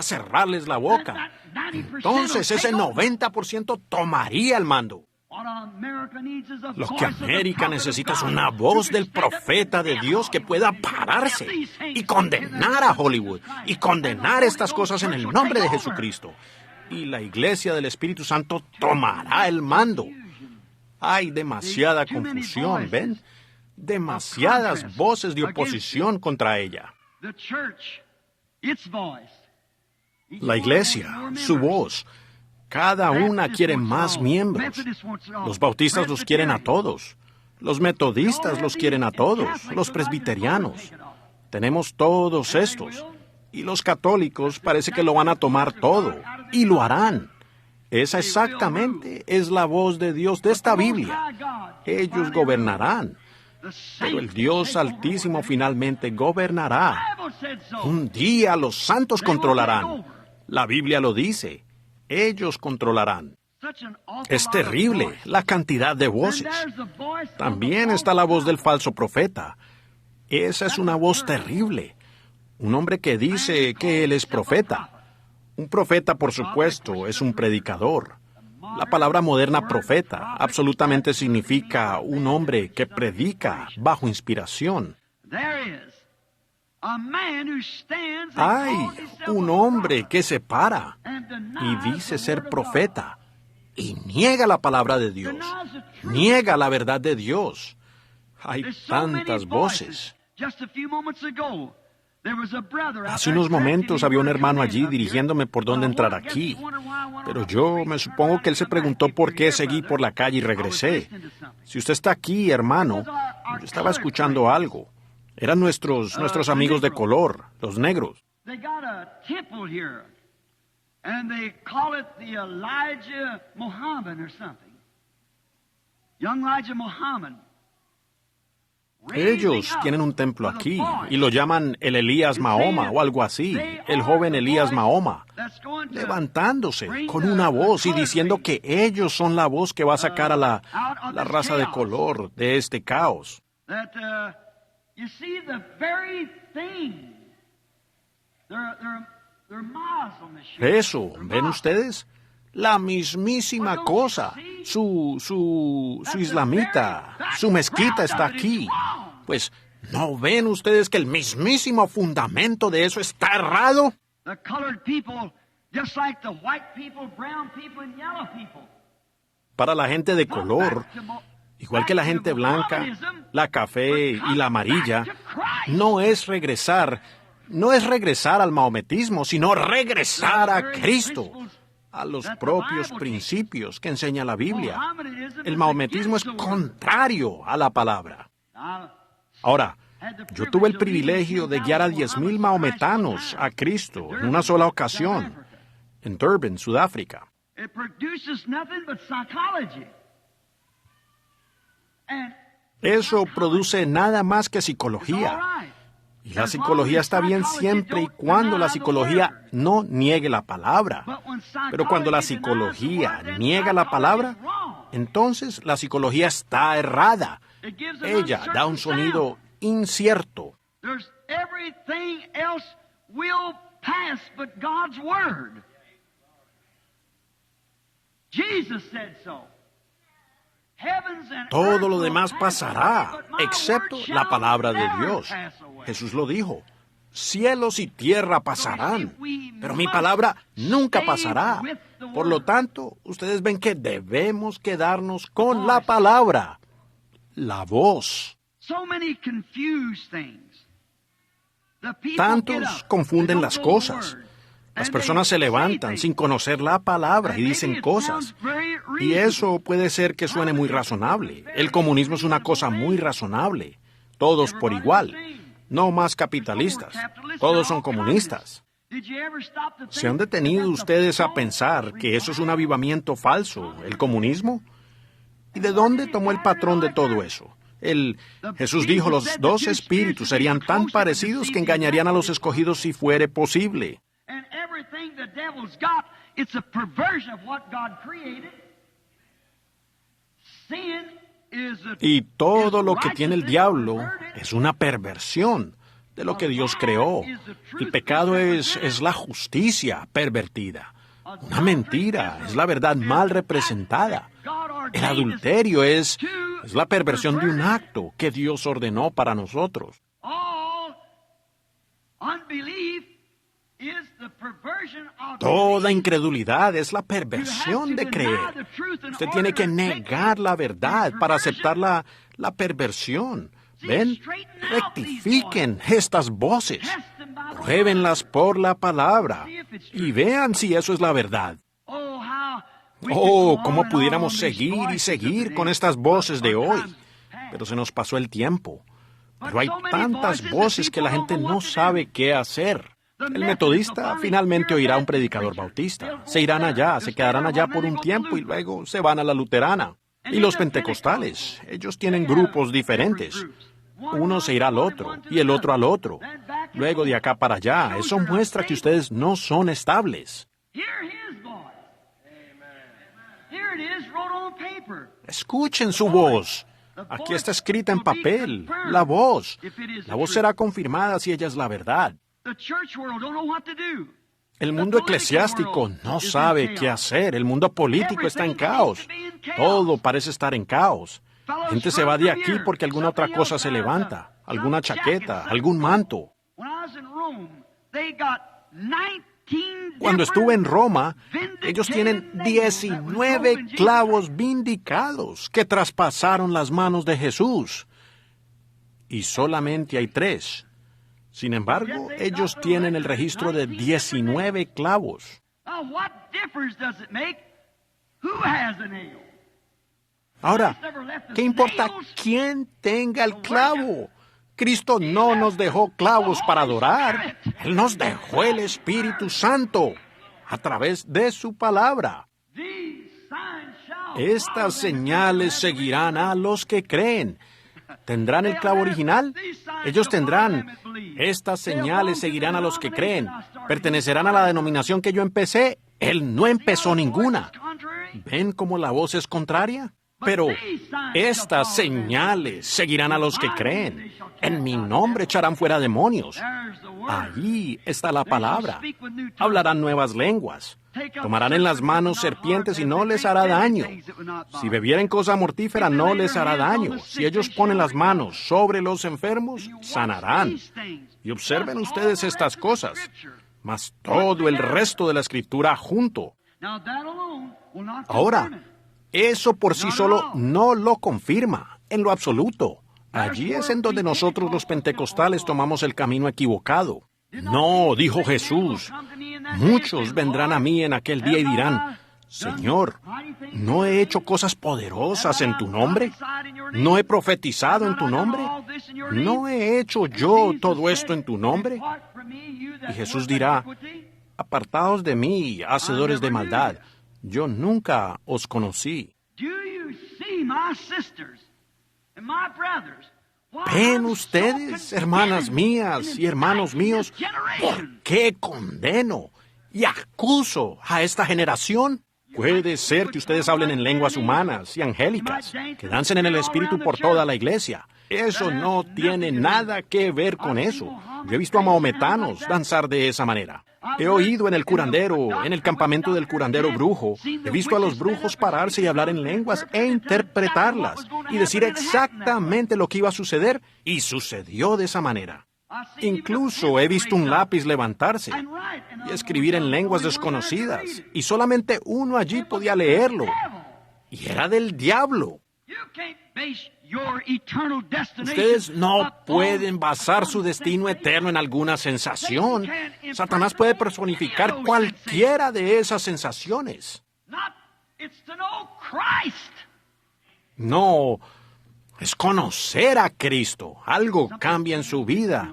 cerrarles la boca. Entonces ese 90% tomaría el mando. Lo que América necesita es una voz del profeta de Dios que pueda pararse y condenar a Hollywood y condenar estas cosas en el nombre de Jesucristo. Y la iglesia del Espíritu Santo tomará el mando. Hay demasiada confusión, ¿ven? Demasiadas voces de oposición contra ella. La iglesia, su voz. Cada una quiere más miembros. Los bautistas los quieren a todos. Los metodistas los quieren a todos. Los presbiterianos. Tenemos todos estos. Y los católicos parece que lo van a tomar todo. Y lo harán. Esa exactamente es la voz de Dios de esta Biblia. Ellos gobernarán. Pero el Dios Altísimo finalmente gobernará. Un día los santos controlarán. La Biblia lo dice. Ellos controlarán. Es terrible la cantidad de voces. También está la voz del falso profeta. Esa es una voz terrible. Un hombre que dice que él es profeta. Un profeta, por supuesto, es un predicador. La palabra moderna profeta absolutamente significa un hombre que predica bajo inspiración. Hay un hombre que se para y dice ser profeta y niega la palabra de Dios, niega la verdad de Dios. Hay tantas voces. Hace unos momentos había un hermano allí dirigiéndome por dónde entrar aquí, pero yo me supongo que él se preguntó por qué seguí por la calle y regresé. Si usted está aquí, hermano, yo estaba escuchando algo. Eran nuestros amigos de color, los negros. Ellos tienen un templo aquí y lo llaman el Elías Mahoma o algo así, el joven Elías Mahoma, levantándose con una voz y diciendo que ellos son la voz que va a sacar a la raza de color de este caos. Eso, ¿ven ustedes? La mismísima cosa. Su islamita, su mezquita está aquí. Pues, ¿no ven ustedes que el mismísimo fundamento de eso está errado? Para la gente de color, igual que la gente blanca, la café y la amarilla, no es regresar al maometismo, sino regresar a Cristo, a los propios principios que enseña la Biblia. El maometismo es contrario a la palabra. Ahora, Yo tuve el privilegio de guiar a 10,000 maometanos a Cristo en una sola ocasión, en Durban, Sudáfrica. It produces nothing but psychology. And Eso produce nada más que psicología. Y la psicología está bien siempre y cuando la psicología no niegue la palabra. Pero cuando la psicología niega la palabra, entonces la psicología está errada. Ella da un sonido incierto. there's everything else will pass but God's word. Jesus said so. Heavens and Todo earth lo will demás pass pasará, away, but my excepto word la shall palabra de never Dios. pass away. Jesús lo dijo. Cielos y tierra pasarán, pero mi palabra nunca pasará. Por lo tanto, ustedes ven que debemos quedarnos con la palabra, la voz. So many confused things. The people get Tantos up, confunden they las don't know the cosas. word, Las and personas they se levantan say things. sin conocer la palabra y dicen cosas. Y eso puede ser que suene muy razonable. El comunismo es una cosa muy razonable. Todos por igual. No más capitalistas. Todos son comunistas. ¿Se han detenido ustedes a pensar que eso es un avivamiento falso, el comunismo? ¿Y de dónde tomó el patrón de todo eso? Jesús dijo, los dos espíritus serían tan parecidos que engañarían a los escogidos si fuere posible. And everything the devil's got, it's a perversion of what God created. Sin is a, Y todo is lo que tiene el righteousness diablo perverted. es una perversión de lo que Dios creó. El pecado es la justicia pervertida. Una mentira es la verdad mal representada. El adulterio es la perversión de un acto que Dios ordenó para nosotros. All unbelief is the perversion of Toda belief. incredulidad es la perversión de creer. Usted tiene que negar la verdad para aceptar la perversión. ¿Ven? Rectifiquen estas voces. Pruébenlas por la palabra y vean si eso es la verdad. Oh, cómo pudiéramos seguir y seguir con estas voces de hoy. Pero se nos pasó el tiempo. Pero hay tantas voces que la gente no sabe qué hacer. El metodista finalmente oirá a un predicador bautista. Se irán allá, se quedarán allá por un tiempo y luego se van a la luterana. Y los pentecostales, ellos tienen grupos diferentes. Uno se irá al otro y el otro al otro. Luego de acá para allá. Eso muestra que ustedes no son estables. Escuchen su voz. Aquí está escrita en papel. La voz. La voz será confirmada si ella es la verdad. El mundo eclesiástico no sabe qué hacer. El mundo político está en caos. Todo parece estar en caos. Gente se va de aquí porque alguna otra cosa se levanta. Alguna chaqueta, algún manto. Cuando estuve en Roma, ellos tienen 19 clavos vindicados que traspasaron las manos de Jesús. Y solamente hay 3. Sin embargo, ellos tienen el registro de 19 clavos. Ahora, ¿qué importa quién tenga el clavo? Cristo no nos dejó clavos para adorar. Él nos dejó el Espíritu Santo a través de su palabra. Estas señales seguirán a los que creen. ¿Tendrán el clavo original? Ellos tendrán. Estas señales seguirán a los que creen. ¿Pertenecerán a la denominación que yo empecé? Él no empezó ninguna. ¿Ven cómo la voz es contraria? Pero estas señales seguirán a los que creen. En mi nombre echarán fuera demonios. Allí está la palabra. Hablarán nuevas lenguas. Tomarán en las manos serpientes y no les hará daño. Si bebieren cosa mortífera no les hará daño. Si ellos ponen las manos sobre los enfermos, sanarán. Y observen ustedes estas cosas. Mas todo el resto de la Escritura junto. Ahora, eso por sí solo no lo confirma, en lo absoluto. Allí es en donde nosotros los pentecostales tomamos el camino equivocado. No, dijo Jesús, muchos vendrán a mí en aquel día y dirán, Señor, ¿no he hecho cosas poderosas en tu nombre? ¿No he profetizado en tu nombre? ¿No he hecho yo todo esto en tu nombre? Y Jesús dirá, apartaos de mí, hacedores de maldad, yo nunca os conocí. ¿Ven ustedes, hermanas mías y hermanos míos, por qué condeno y acuso a esta generación? Puede ser que ustedes hablen en lenguas humanas y angélicas, que dancen en el Espíritu por toda la iglesia. Eso no tiene nada que ver con eso. Yo he visto a mahometanos danzar de esa manera. He oído en el curandero, en el campamento del curandero brujo, he visto a los brujos pararse y hablar en lenguas e interpretarlas y decir exactamente lo que iba a suceder, y sucedió de esa manera. Incluso he visto un lápiz levantarse y escribir en lenguas desconocidas, y solamente uno allí podía leerlo, y era del diablo. Ustedes no pueden basar su destino eterno en alguna sensación. Satanás puede personificar cualquiera de esas sensaciones. No, es conocer a Cristo. Algo cambia en su vida.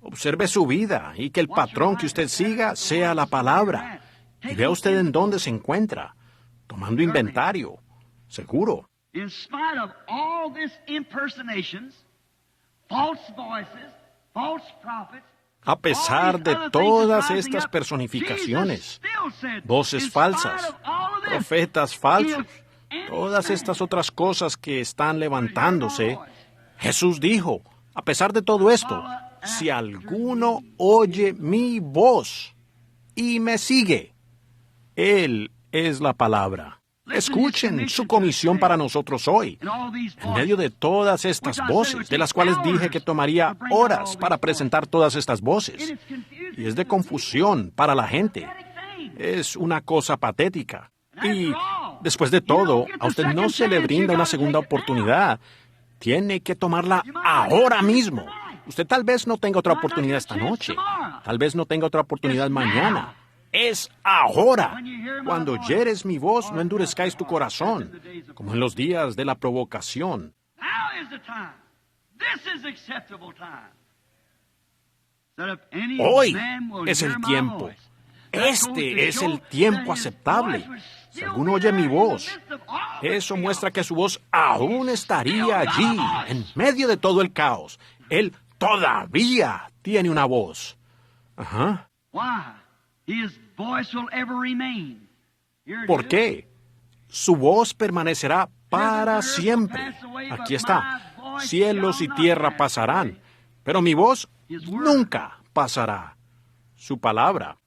Observe su vida y que el patrón que usted siga sea la palabra. Y vea usted en dónde se encuentra, tomando inventario. Seguro. In spite of all this impersonations, false voices, false prophets, a pesar de todas estas personificaciones, voces falsas, profetas falsos, todas estas otras cosas que están levantándose, Jesús dijo, a pesar de todo esto, si alguno oye mi voz y me sigue, Él es la palabra. Escuchen su comisión para nosotros hoy, en medio de todas estas voces, de las cuales dije que tomaría horas para presentar todas estas voces. Y es de confusión para la gente. Es una cosa patética. Y después de todo, a usted no se le brinda una segunda oportunidad. Tiene que tomarla ahora mismo. Usted tal vez no tenga otra oportunidad esta noche. Tal vez no tenga otra oportunidad mañana. Es ahora. Cuando oyeres mi voz, no endurezcáis tu corazón, como en los días de la provocación. Hoy es el tiempo. Este es el tiempo aceptable. Si alguno oye mi voz, eso muestra que su voz aún estaría allí, en medio de todo el caos. Él todavía tiene una voz. Ajá. ¿Por qué? Su voz permanecerá para siempre. Aquí está. Cielos y tierra pasarán, pero mi voz nunca pasará. Su palabra.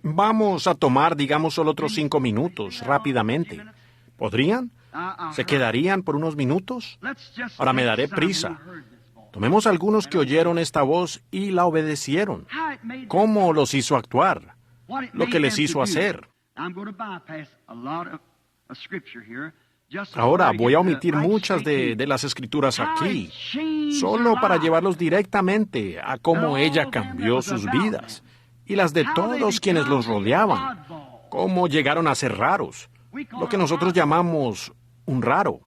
Vamos a tomar, digamos, solo otros 5 minutos, rápidamente. ¿Podrían? ¿Se quedarían por unos minutos? Ahora me daré prisa. Tomemos algunos que oyeron esta voz y la obedecieron. ¿Cómo los hizo actuar? Lo que les hizo hacer. Ahora voy a omitir muchas de las escrituras aquí, solo para llevarlos directamente a cómo ella cambió sus vidas y las de todos quienes los rodeaban, cómo llegaron a ser raros, lo que nosotros llamamos un raro.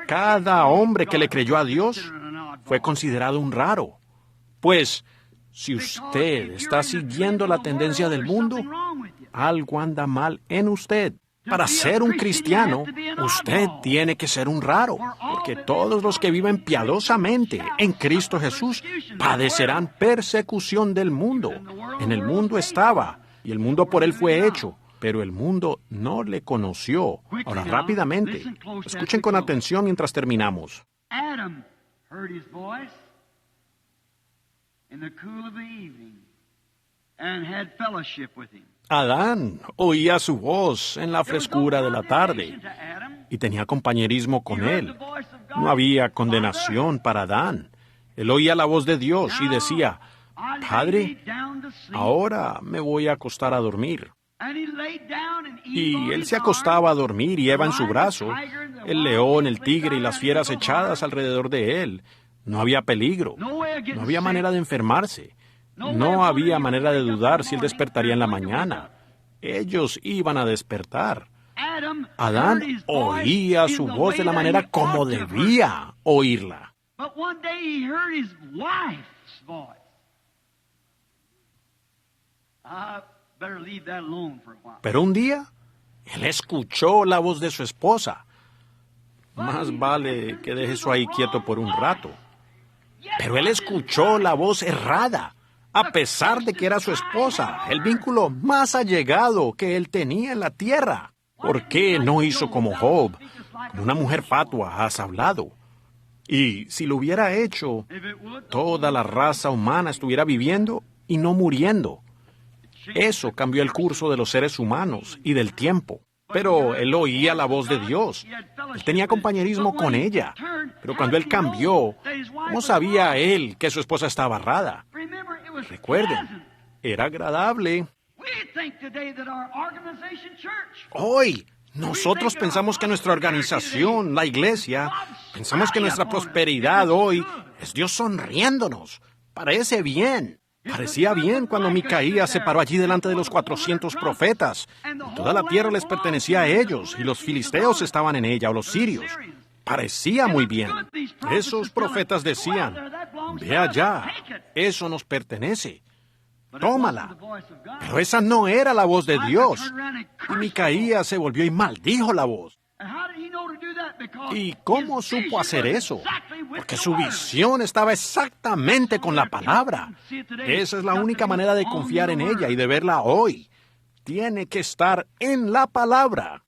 Cada hombre que le creyó a Dios fue considerado un raro. Pues, si usted está siguiendo la tendencia del mundo, algo anda mal en usted. Para ser un cristiano, usted tiene que ser un raro, porque todos los que viven piadosamente en Cristo Jesús padecerán persecución del mundo. En el mundo estaba, y el mundo por él fue hecho, pero el mundo no le conoció. Ahora, rápidamente, escuchen con atención mientras terminamos. Adam heard his voice in the cool of the evening and had fellowship with him. Adán oía su voz en la frescura de la tarde y tenía compañerismo con él. No había condenación para Adán. Él oía la voz de Dios y decía, Padre, ahora me voy a acostar a dormir. Y él se acostaba a dormir y Eva en su brazo, el león, el tigre y las fieras echadas alrededor de él. No había peligro, no había manera de enfermarse. No había manera de dudar si él despertaría en la mañana. Ellos iban a despertar. Adán oía su voz de la manera como debía oírla. Pero un día, él escuchó la voz de su esposa. Más vale que deje eso ahí quieto por un rato. Pero él escuchó la voz errada, a pesar de que era su esposa, el vínculo más allegado que él tenía en la tierra. ¿Por qué no hizo como Job? Como una mujer fatua has hablado. Y si lo hubiera hecho, toda la raza humana estuviera viviendo y no muriendo. Eso cambió el curso de los seres humanos y del tiempo. Pero él oía la voz de Dios. Él tenía compañerismo con ella. Pero cuando él cambió, ¿cómo sabía él que su esposa estaba errada? Recuerden, era agradable. Hoy, nosotros pensamos que nuestra organización, la iglesia, pensamos que nuestra prosperidad hoy es Dios sonriéndonos. Parece bien. Parecía bien cuando Micaías se paró allí delante de los 400 profetas. Y toda la tierra les pertenecía a ellos, y los filisteos estaban en ella, o los sirios. Parecía muy bien. Esos profetas decían, ve allá, eso nos pertenece. Tómala. Pero esa no era la voz de Dios. Y Micaías se volvió y maldijo la voz. ¿Y cómo supo hacer eso? Porque su visión estaba exactamente con la palabra. Esa es la única manera de confiar en ella y de verla hoy. Tiene que estar en la palabra.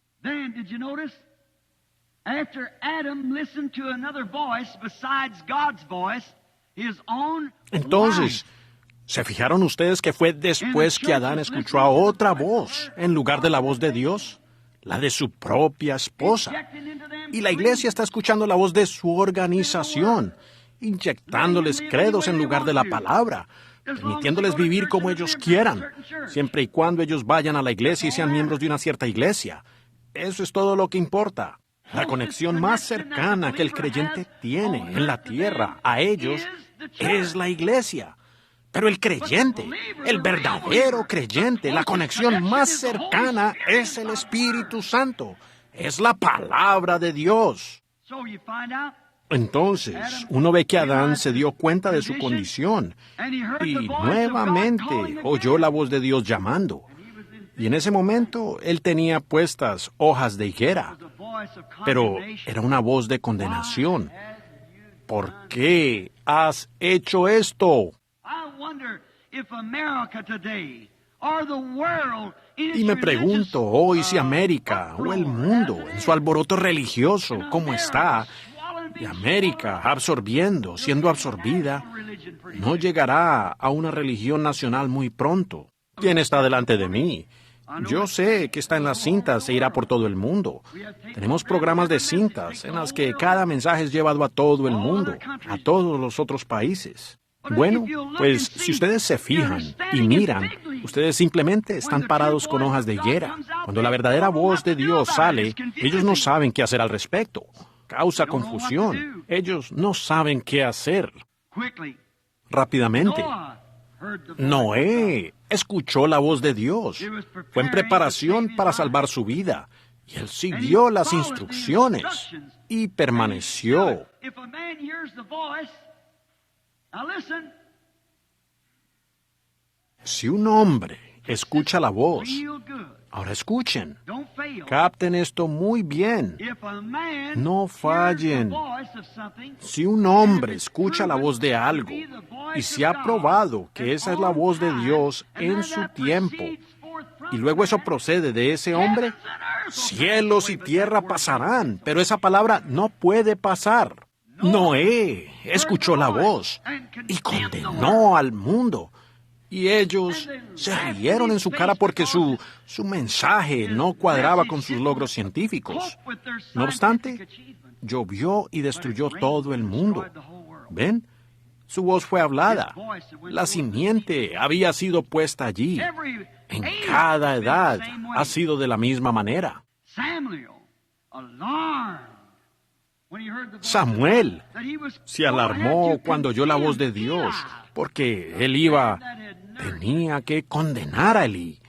Entonces, ¿se fijaron ustedes que fue después que Adán escuchó a otra voz en lugar de la voz de Dios? La de su propia esposa. Y la iglesia está escuchando la voz de su organización, inyectándoles credos en lugar de la palabra, permitiéndoles vivir como ellos quieran, siempre y cuando ellos vayan a la iglesia y sean miembros de una cierta iglesia. Eso es todo lo que importa. La conexión más cercana que el creyente tiene en la tierra a ellos es la iglesia. Pero el creyente, el verdadero creyente, la conexión más cercana es el Espíritu Santo. Es la palabra de Dios. Entonces, uno ve que Adán se dio cuenta de su condición y nuevamente oyó la voz de Dios llamando. Y en ese momento él tenía puestas hojas de higuera, pero era una voz de condenación. ¿Por qué has hecho esto? Y me pregunto hoy si América o el mundo, en su alboroto religioso, ¿cómo está? Y América absorbiendo, siendo absorbida, no llegará a una religión nacional muy pronto. ¿Quién está delante de mí? Yo sé que está en las cintas e irá por todo el mundo. Tenemos programas de cintas en las que cada mensaje es llevado a todo el mundo, a todos los otros países. Bueno, pues si ustedes se fijan y miran, ustedes simplemente están parados con hojas de higuera. Cuando la verdadera voz de Dios sale, ellos no saben qué hacer al respecto. Causa confusión. Ellos no saben qué hacer. Rápidamente. Noé escuchó la voz de Dios. Fue en preparación para salvar su vida. Y él siguió las instrucciones y permaneció. Si un hombre escucha la voz, ahora escuchen, capten esto muy bien, no fallen. Si un hombre escucha la voz de algo y se ha probado que esa es la voz de Dios en su tiempo, y luego eso procede de ese hombre, cielos y tierra pasarán, pero esa palabra no puede pasar. Noé escuchó la voz y condenó al mundo. Y ellos se rieron en su cara porque su mensaje no cuadraba con sus logros científicos. No obstante, llovió y destruyó todo el mundo. ¿Ven? Su voz fue hablada. La simiente había sido puesta allí. En cada edad ha sido de la misma manera. Samuel se alarmó cuando oyó la voz de Dios, porque tenía que condenar a Elí,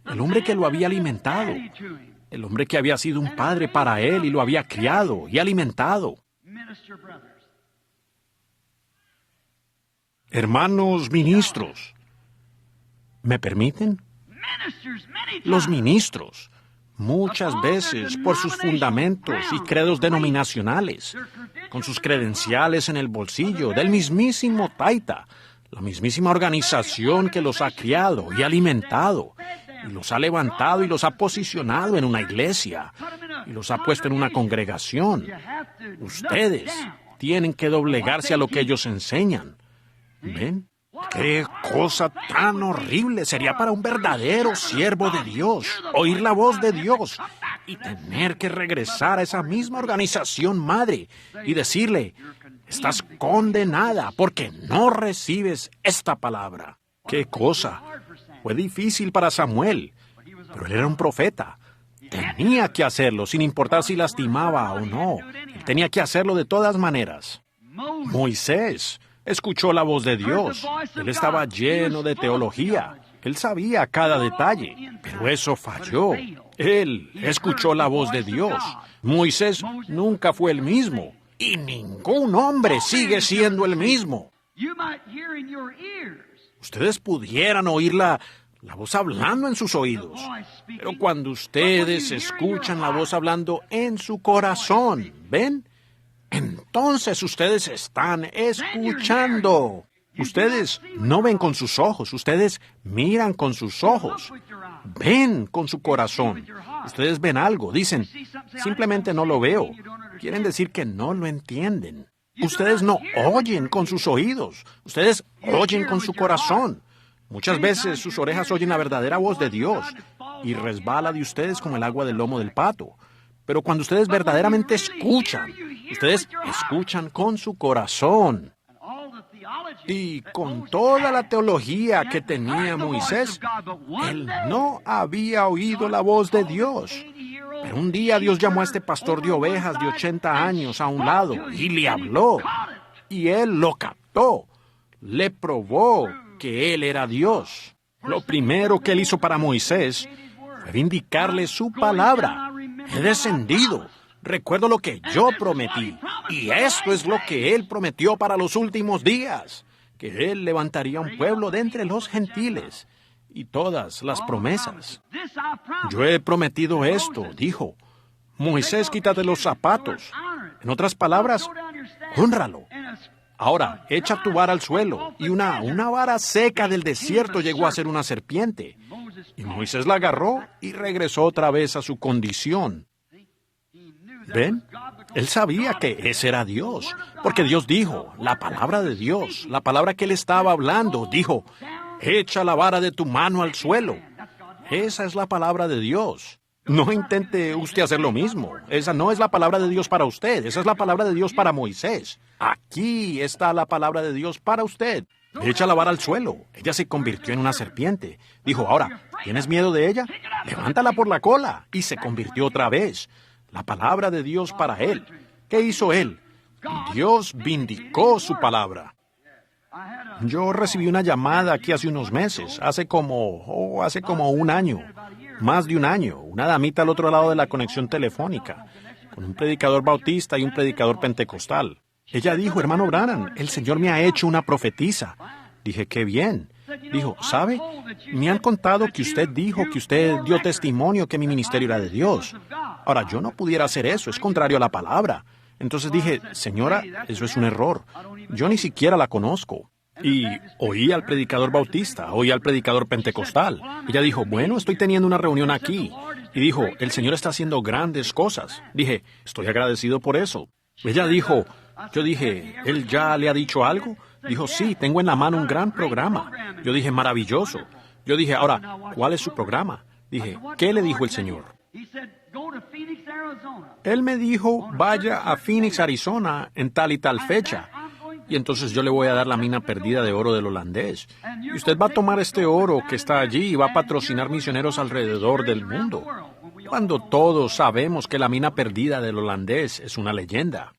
el hombre que lo había alimentado, el hombre que había sido un padre para él y lo había criado y alimentado. Hermanos ministros, ¿me permiten? Los ministros, muchas veces por sus fundamentos y credos denominacionales, con sus credenciales en el bolsillo del mismísimo Taita, la mismísima organización que los ha criado y alimentado, y los ha levantado y los ha posicionado en una iglesia, y los ha puesto en una congregación. Ustedes tienen que doblegarse a lo que ellos enseñan. ¿Ven? ¡Qué cosa tan horrible sería para un verdadero siervo de Dios oír la voz de Dios y tener que regresar a esa misma organización madre y decirle: estás condenada porque no recibes esta palabra! ¡Qué cosa! Fue difícil para Samuel, pero él era un profeta. Tenía que hacerlo sin importar si lastimaba o no. Él tenía que hacerlo de todas maneras. Moisés escuchó la voz de Dios. Él estaba lleno de teología. Él sabía cada detalle, pero eso falló. Él escuchó la voz de Dios. Moisés nunca fue el mismo, y ningún hombre sigue siendo el mismo. Ustedes pudieran oír la voz hablando en sus oídos, pero cuando ustedes escuchan la voz hablando en su corazón, ¿ven? Entonces ustedes están escuchando. Ustedes no ven con sus ojos, ustedes miran con sus ojos. Ven con su corazón. Ustedes ven algo, dicen: simplemente no lo veo. Quieren decir que no lo entienden. Ustedes no oyen con sus oídos, ustedes oyen con su corazón. Muchas veces sus orejas oyen la verdadera voz de Dios y resbala de ustedes como el agua del lomo del pato. Pero cuando ustedes verdaderamente escuchan, ustedes escuchan con su corazón. Y con toda la teología que tenía Moisés, él no había oído la voz de Dios. Pero un día Dios llamó a este pastor de ovejas de 80 años a un lado y le habló. Y él lo captó. Le probó que él era Dios. Lo primero que él hizo para Moisés fue vindicarle su palabra. He descendido. Recuerdo lo que yo prometí. Y esto es lo que él prometió para los últimos días. Que él levantaría un pueblo de entre los gentiles. Y todas las promesas. Yo he prometido esto, dijo. Moisés, quítate los zapatos. En otras palabras, hónralo. Ahora, echa tu vara al suelo. Y una vara seca del desierto llegó a ser una serpiente. Y Moisés la agarró y regresó otra vez a su condición. ¿Ven? Él sabía que ese era Dios, porque Dios dijo, la palabra de Dios, la palabra que él estaba hablando, dijo: echa la vara de tu mano al suelo. Esa es la palabra de Dios. No intente usted hacer lo mismo. Esa no es la palabra de Dios para usted. Esa es la palabra de Dios para Moisés. Aquí está la palabra de Dios para usted. Echa la vara al suelo. Ella se convirtió en una serpiente. Dijo: ahora, ¿tienes miedo de ella? Levántala por la cola. Y se convirtió otra vez. La palabra de Dios para él. ¿Qué hizo él? Dios vindicó su palabra. Yo recibí una llamada aquí hace unos meses, hace como un año, más de un año, una damita al otro lado de la conexión telefónica, con un predicador bautista y un predicador pentecostal. Ella dijo: hermano Branham, el Señor me ha hecho una profetisa. Dije: qué bien. Dijo: ¿sabe? Me han contado que usted dijo que usted dio testimonio que mi ministerio era de Dios. Ahora, yo no pudiera hacer eso, es contrario a la palabra. Entonces dije: señora, eso es un error. Yo ni siquiera la conozco. Y oí al predicador bautista, oí al predicador pentecostal. Ella dijo: bueno, estoy teniendo una reunión aquí. Y dijo: el Señor está haciendo grandes cosas. Dije: estoy agradecido por eso. Ella dijo: yo dije, ¿él ya le ha dicho algo? Dijo: sí, tengo en la mano un gran programa. Yo dije: maravilloso. Yo dije: ahora, ¿cuál es su programa? Dije: ¿qué le dijo el Señor? Él me dijo: vaya a Phoenix, Arizona, en tal y tal fecha. Y entonces yo le voy a dar la mina perdida de oro del holandés. Y usted va a tomar este oro que está allí y va a patrocinar misioneros alrededor del mundo. Cuando todos sabemos que la mina perdida del holandés es una leyenda.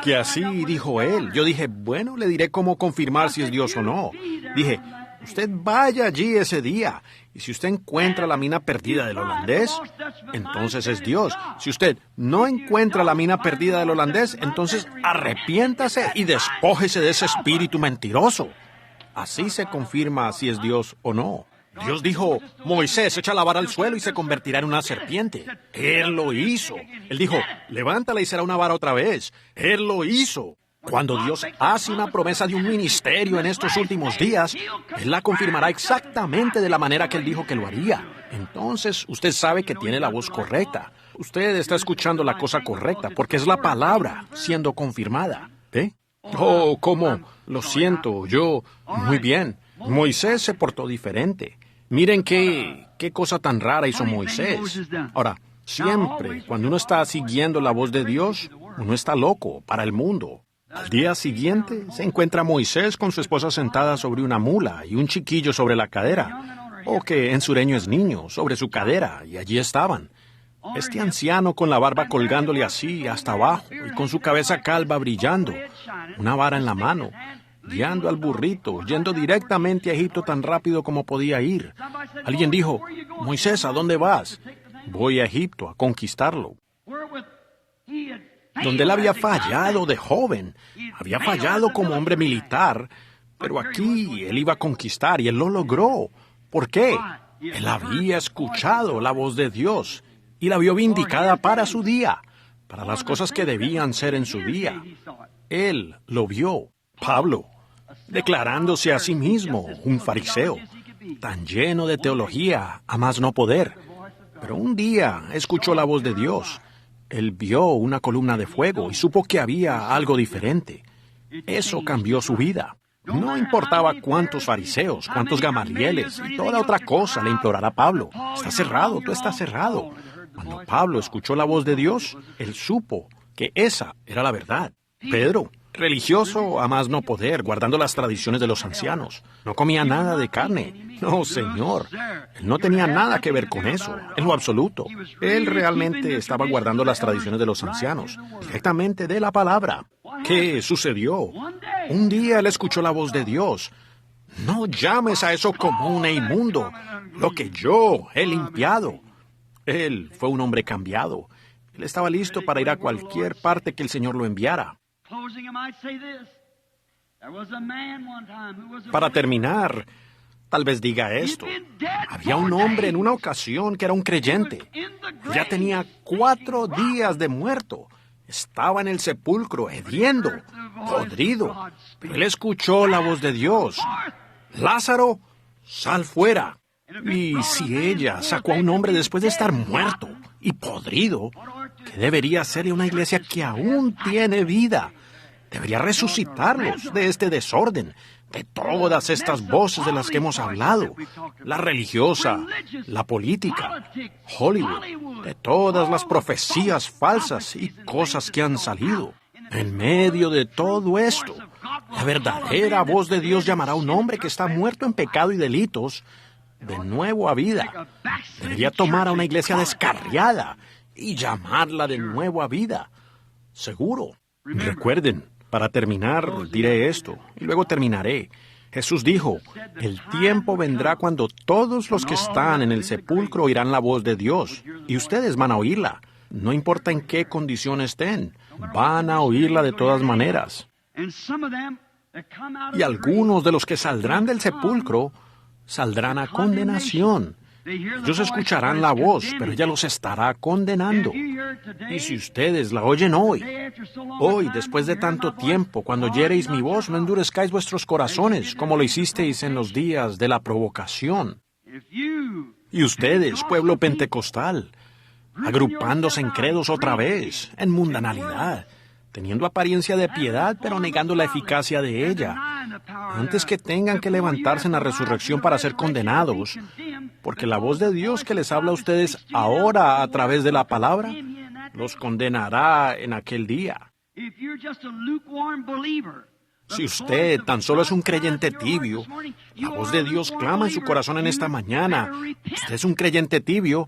Que así dijo él. Yo dije, bueno, le diré cómo confirmar si es Dios o no. Dije, usted vaya allí ese día, y si usted encuentra la mina perdida del holandés, entonces es Dios. Si usted no encuentra la mina perdida del holandés, entonces arrepiéntase y despójese de ese espíritu mentiroso. Así se confirma si es Dios o no. Dios dijo, Moisés, echa la vara al suelo y se convertirá en una serpiente. Él lo hizo. Él dijo, levántala y será una vara otra vez. Él lo hizo. Cuando Dios hace una promesa de un ministerio en estos últimos días, Él la confirmará exactamente de la manera que Él dijo que lo haría. Entonces, usted sabe que tiene la voz correcta. Usted está escuchando la cosa correcta, porque es la palabra siendo confirmada. ¿Eh? Oh, ¿cómo? Lo siento, yo... Muy bien. Moisés se portó diferente. Miren qué cosa tan rara hizo Moisés. Ahora, siempre, cuando uno está siguiendo la voz de Dios, uno está loco para el mundo. Al día siguiente, se encuentra Moisés con su esposa sentada sobre una mula y un chiquillo sobre la cadera, o que en sureño es niño, sobre su cadera, y allí estaban. Este anciano con la barba colgándole así hasta abajo y con su cabeza calva brillando, una vara en la mano, guiando al burrito, yendo directamente a Egipto tan rápido como podía ir. Alguien dijo, Moisés, ¿a dónde vas? Voy a Egipto a conquistarlo. Donde él había fallado de joven, había fallado como hombre militar, pero aquí él iba a conquistar y él lo logró. ¿Por qué? Él había escuchado la voz de Dios y la vio vindicada para su día, para las cosas que debían ser en su día. Él lo vio. Pablo, declarándose a sí mismo un fariseo, tan lleno de teología a más no poder. Pero un día escuchó la voz de Dios. Él vio una columna de fuego y supo que había algo diferente. Eso cambió su vida. No importaba cuántos fariseos, cuántos gamalieles y toda otra cosa le implorara a Pablo. Está cerrado, tú estás cerrado. Cuando Pablo escuchó la voz de Dios, él supo que esa era la verdad. Pedro, religioso a más no poder, guardando las tradiciones de los ancianos. No comía nada de carne. No, señor. Él no tenía nada que ver con eso, en lo absoluto. Él realmente estaba guardando las tradiciones de los ancianos, directamente de la palabra. ¿Qué sucedió? Un día él escuchó la voz de Dios. No llames a eso común e inmundo, lo que yo he limpiado. Él fue un hombre cambiado. Él estaba listo para ir a cualquier parte que el Señor lo enviara. Para terminar, tal vez diga esto. Había un hombre en una ocasión que era un creyente. Ya tenía 4 días de muerto. Estaba en el sepulcro, hediendo, podrido. Pero él escuchó la voz de Dios. Lázaro, sal fuera. Y si ella sacó a un hombre después de estar muerto y podrido, ¿qué debería hacerle una iglesia que aún tiene vida? Debería resucitarlos de este desorden, de todas estas voces de las que hemos hablado, la religiosa, la política, Hollywood, de todas las profecías falsas y cosas que han salido. En medio de todo esto, la verdadera voz de Dios llamará a un hombre que está muerto en pecado y delitos de nuevo a vida. Debería tomar a una iglesia descarriada y llamarla de nuevo a vida. Seguro. Recuerden, para terminar, diré esto, y luego terminaré. Jesús dijo, el tiempo vendrá cuando todos los que están en el sepulcro oirán la voz de Dios, y ustedes van a oírla. No importa en qué condición estén, van a oírla de todas maneras. Y algunos de los que saldrán del sepulcro saldrán a condenación. Ellos escucharán la voz, pero ella los estará condenando. Y si ustedes la oyen hoy, después de tanto tiempo, cuando oyereis mi voz, no endurezcáis vuestros corazones, como lo hicisteis en los días de la provocación. Y ustedes, pueblo pentecostal, agrupándose en credos otra vez, en mundanalidad, teniendo apariencia de piedad, pero negando la eficacia de ella, antes que tengan que levantarse en la resurrección para ser condenados, porque la voz de Dios que les habla a ustedes ahora a través de la palabra, los condenará en aquel día. Si usted tan solo es un creyente tibio, la voz de Dios clama en su corazón en esta mañana. Usted es un creyente tibio,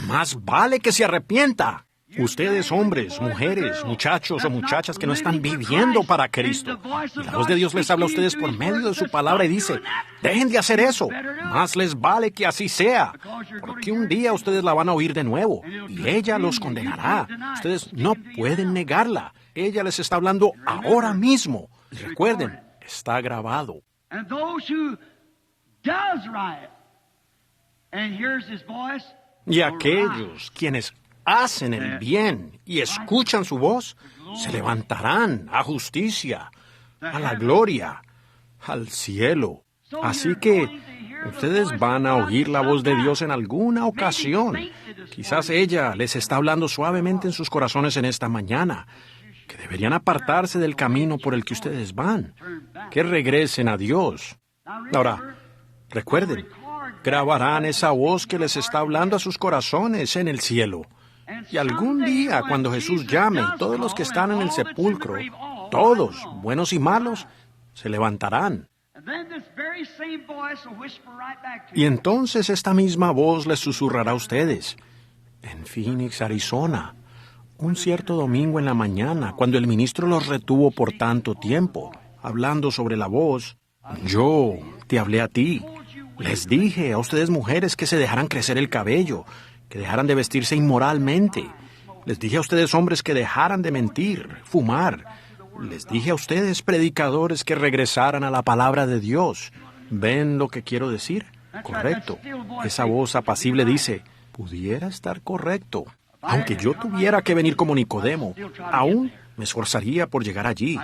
más vale que se arrepienta. Ustedes, hombres, mujeres, muchachos o muchachas que no están viviendo para Cristo. Y la voz de Dios les habla a ustedes por medio de su palabra y dice, dejen de hacer eso. Más les vale que así sea. Porque un día ustedes la van a oír de nuevo y ella los condenará. Ustedes no pueden negarla. Ella les está hablando ahora mismo. Y recuerden, está grabado. Y aquellos quienes hacen el bien y escuchan su voz, se levantarán a justicia, a la gloria, al cielo. Así que ustedes van a oír la voz de Dios en alguna ocasión. Quizás ella les está hablando suavemente en sus corazones en esta mañana, que deberían apartarse del camino por el que ustedes van, que regresen a Dios. Ahora, recuerden, grabarán esa voz que les está hablando a sus corazones en el cielo. Y algún día, cuando Jesús llame, todos los que están en el sepulcro, todos, buenos y malos, se levantarán. Y entonces esta misma voz les susurrará a ustedes. En Phoenix, Arizona, un cierto domingo en la mañana, cuando el ministro los retuvo por tanto tiempo, hablando sobre la voz, yo te hablé a ti. Les dije a ustedes mujeres que se dejaran crecer el cabello, que dejaran de vestirse inmoralmente. Les dije a ustedes hombres que dejaran de mentir, fumar. Les dije a ustedes predicadores que regresaran a la palabra de Dios. ¿Ven lo que quiero decir? Correcto. Esa voz apacible dice, pudiera estar correcto. Aunque yo tuviera que venir como Nicodemo, aún me esforzaría por llegar allí.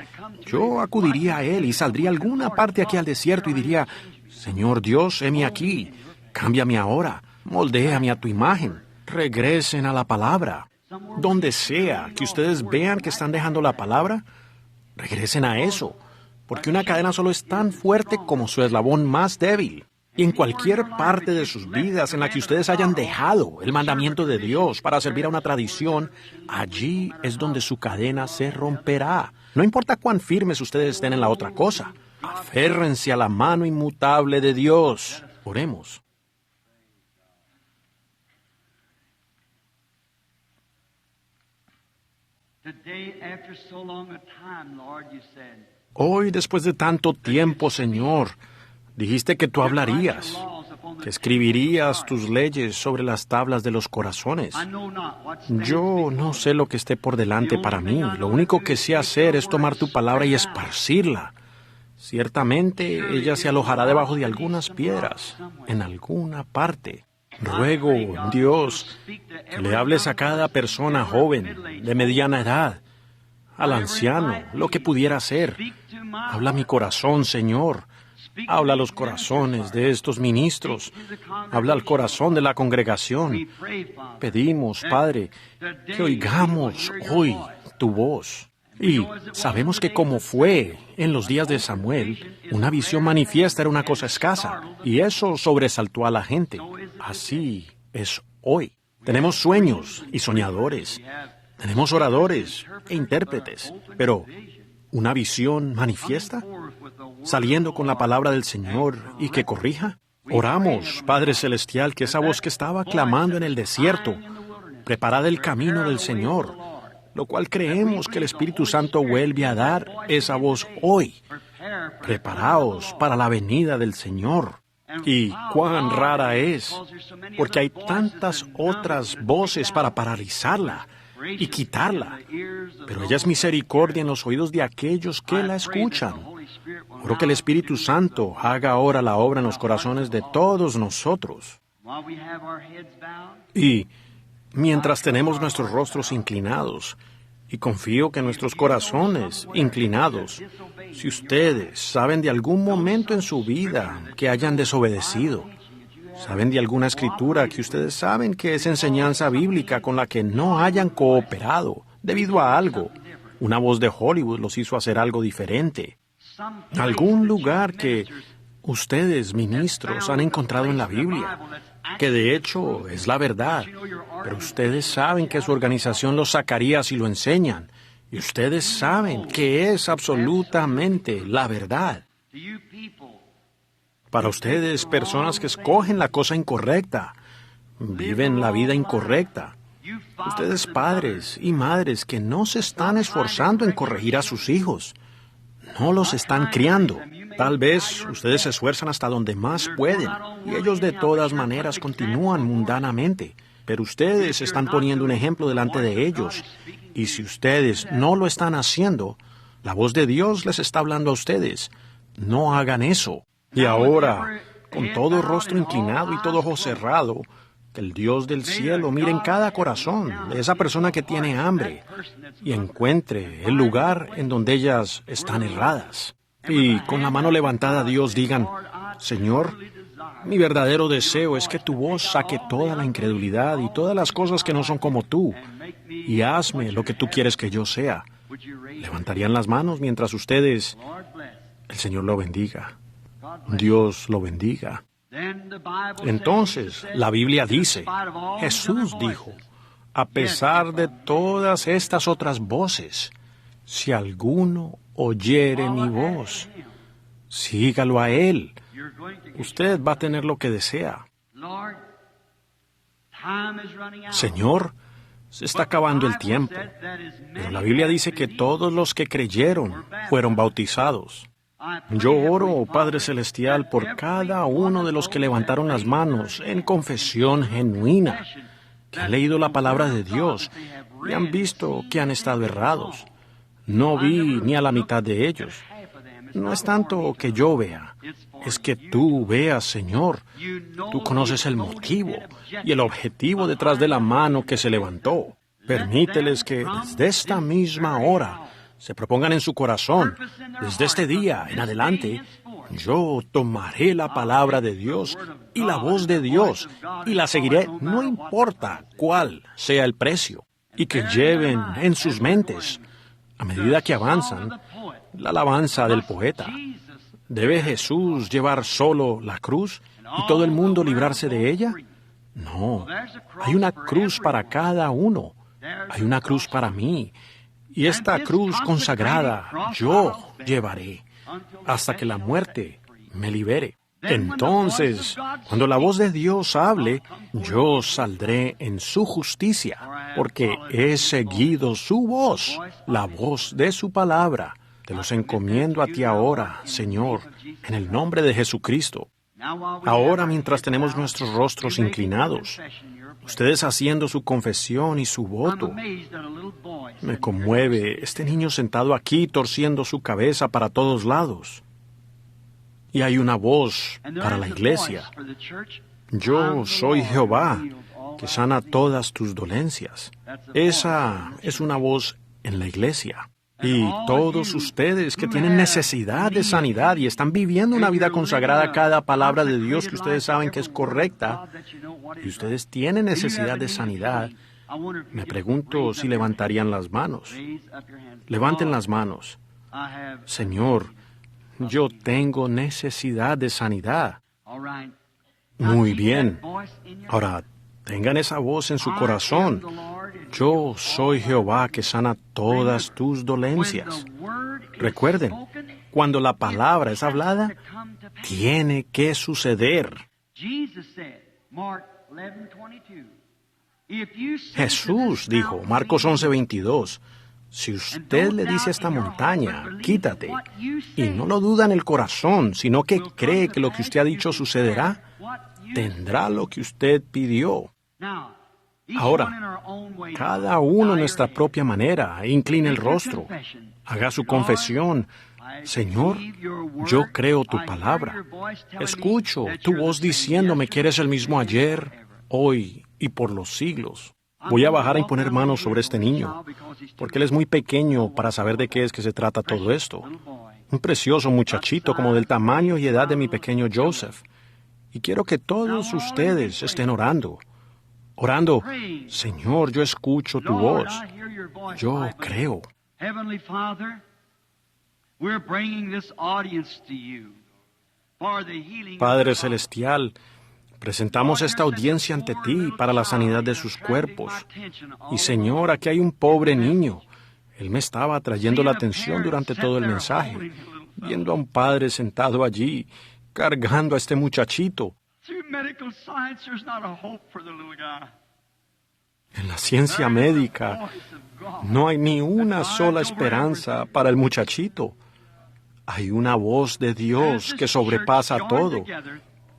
Yo acudiría a él y saldría a alguna parte aquí al desierto y diría, Señor Dios, heme aquí, cámbiame ahora, moldéame a tu imagen, regresen a la palabra. Donde sea que ustedes vean que están dejando la palabra, regresen a eso, porque una cadena solo es tan fuerte como su eslabón más débil. Y en cualquier parte de sus vidas en la que ustedes hayan dejado el mandamiento de Dios para servir a una tradición, allí es donde su cadena se romperá. No importa cuán firmes ustedes estén en la otra cosa. Aférrense a la mano inmutable de Dios. Oremos. Hoy, después de tanto tiempo, Señor, dijiste que tú hablarías, que escribirías tus leyes sobre las tablas de los corazones. Yo no sé lo que esté por delante para mí. Lo único que sé hacer es tomar tu palabra y esparcirla. Ciertamente ella se alojará debajo de algunas piedras, en alguna parte. Ruego, Dios, que le hables a cada persona joven, de mediana edad, al anciano, lo que pudiera ser. Habla mi corazón, Señor. Habla a los corazones de estos ministros. Habla al corazón de la congregación. Pedimos, Padre, que oigamos hoy tu voz. Y sabemos que como fue en los días de Samuel, una visión manifiesta era una cosa escasa, y eso sobresaltó a la gente. Así es hoy. Tenemos sueños y soñadores. Tenemos oradores e intérpretes, pero ¿una visión manifiesta? ¿Saliendo con la palabra del Señor y que corrija? Oramos, Padre Celestial, que esa voz que estaba clamando en el desierto, preparad el camino del Señor, lo cual creemos que el Espíritu Santo vuelve a dar esa voz hoy. Preparaos para la venida del Señor. Y cuán rara es, porque hay tantas otras voces para paralizarla y quitarla. Pero ella es misericordia en los oídos de aquellos que la escuchan. Oro que el Espíritu Santo haga ahora la obra en los corazones de todos nosotros. Y mientras tenemos nuestros rostros inclinados, y confío que nuestros corazones inclinados, si ustedes saben de algún momento en su vida que hayan desobedecido, saben de alguna escritura que ustedes saben que es enseñanza bíblica con la que no hayan cooperado debido a algo, una voz de Hollywood los hizo hacer algo diferente, algún lugar que ustedes, ministros, han encontrado en la Biblia, que de hecho es la verdad, pero ustedes saben que su organización los sacaría si lo enseñan, y ustedes saben que es absolutamente la verdad. Para ustedes, personas que escogen la cosa incorrecta, viven la vida incorrecta, Ustedes padres y madres que no se están esforzando en corregir a sus hijos, no los están criando. Tal vez ustedes se esfuerzan hasta donde más pueden y ellos de todas maneras continúan mundanamente. Pero ustedes están poniendo un ejemplo delante de ellos. Y si ustedes no lo están haciendo, la voz de Dios les está hablando a ustedes. No hagan eso. Y ahora, con todo rostro inclinado y todo ojo cerrado, que el Dios del cielo mire en cada corazón de esa persona que tiene hambre y encuentre el lugar en donde ellas están erradas. Y con la mano levantada Dios digan, Señor, mi verdadero deseo es que tu voz saque toda la incredulidad y todas las cosas que no son como tú, y hazme lo que tú quieres que yo sea. Levantarían las manos mientras ustedes... El Señor lo bendiga. Dios lo bendiga. Entonces, la Biblia dice, Jesús dijo, a pesar de todas estas otras voces, si alguno oyere mi voz, sígalo a Él. Usted va a tener lo que desea. Señor, se está acabando el tiempo, pero la Biblia dice que todos los que creyeron fueron bautizados. Yo oro, Padre Celestial, por cada uno de los que levantaron las manos en confesión genuina, que han leído la palabra de Dios y han visto que han estado errados. No vi ni a la mitad de ellos. No es tanto que yo vea, es que tú veas, Señor. Tú conoces el motivo y el objetivo detrás de la mano que se levantó. Permíteles que desde esta misma hora se propongan en su corazón, desde este día en adelante, yo tomaré la palabra de Dios y la voz de Dios y la seguiré, no importa cuál sea el precio, y que lleven en sus mentes, a medida que avanzan, la alabanza del poeta. ¿Debe Jesús llevar solo la cruz y todo el mundo librarse de ella? No, hay una cruz para cada uno, hay una cruz para mí. Y esta cruz consagrada yo llevaré hasta que la muerte me libere. Entonces, cuando la voz de Dios hable, yo saldré en su justicia, porque he seguido su voz, la voz de su palabra. Te los encomiendo a ti ahora, Señor, en el nombre de Jesucristo. Ahora, mientras tenemos nuestros rostros inclinados, ustedes haciendo su confesión y su voto, me conmueve este niño sentado aquí torciendo su cabeza para todos lados. Y hay una voz para la iglesia. Yo soy Jehová, que sana todas tus dolencias. Esa es una voz en la iglesia. Y todos ustedes que tienen necesidad de sanidad y están viviendo una vida consagrada a cada palabra de Dios que ustedes saben que es correcta, y ustedes tienen necesidad de sanidad, me pregunto si levantarían las manos. Levanten las manos. Señor, yo tengo necesidad de sanidad. Muy bien. Ahora, tengan esa voz en su corazón. Yo soy Jehová que sana todas tus dolencias. Recuerden, cuando la palabra es hablada, tiene que suceder. Jesús dijo, Marcos 11:22, si usted le dice a esta montaña, quítate, y no lo duda en el corazón, sino que cree que lo que usted ha dicho sucederá, tendrá lo que usted pidió. Ahora, cada uno en nuestra propia manera, incline el rostro, haga su confesión. Señor, yo creo tu palabra. Escucho tu voz diciéndome que eres el mismo ayer, hoy y por los siglos. Voy a bajar a imponer manos sobre este niño, porque él es muy pequeño para saber de qué es que se trata todo esto. Un precioso muchachito como del tamaño y edad de mi pequeño Joseph. Y quiero que todos ustedes estén orando. Orando, Señor, yo escucho tu voz. Yo creo. Padre Celestial, presentamos esta audiencia ante ti para la sanidad de sus cuerpos. Y Señor, aquí hay un pobre niño. Él me estaba atrayendo la atención durante todo el mensaje, viendo a un padre sentado allí, cargando a este muchachito. En la ciencia médica no hay ni una sola esperanza para el muchachito. Hay una voz de Dios que sobrepasa todo.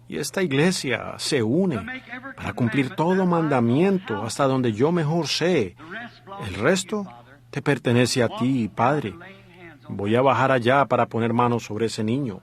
Y esta iglesia se une para cumplir todo mandamiento hasta donde yo mejor sé. El resto te pertenece a ti, Padre. Voy a bajar allá para poner manos sobre ese niño.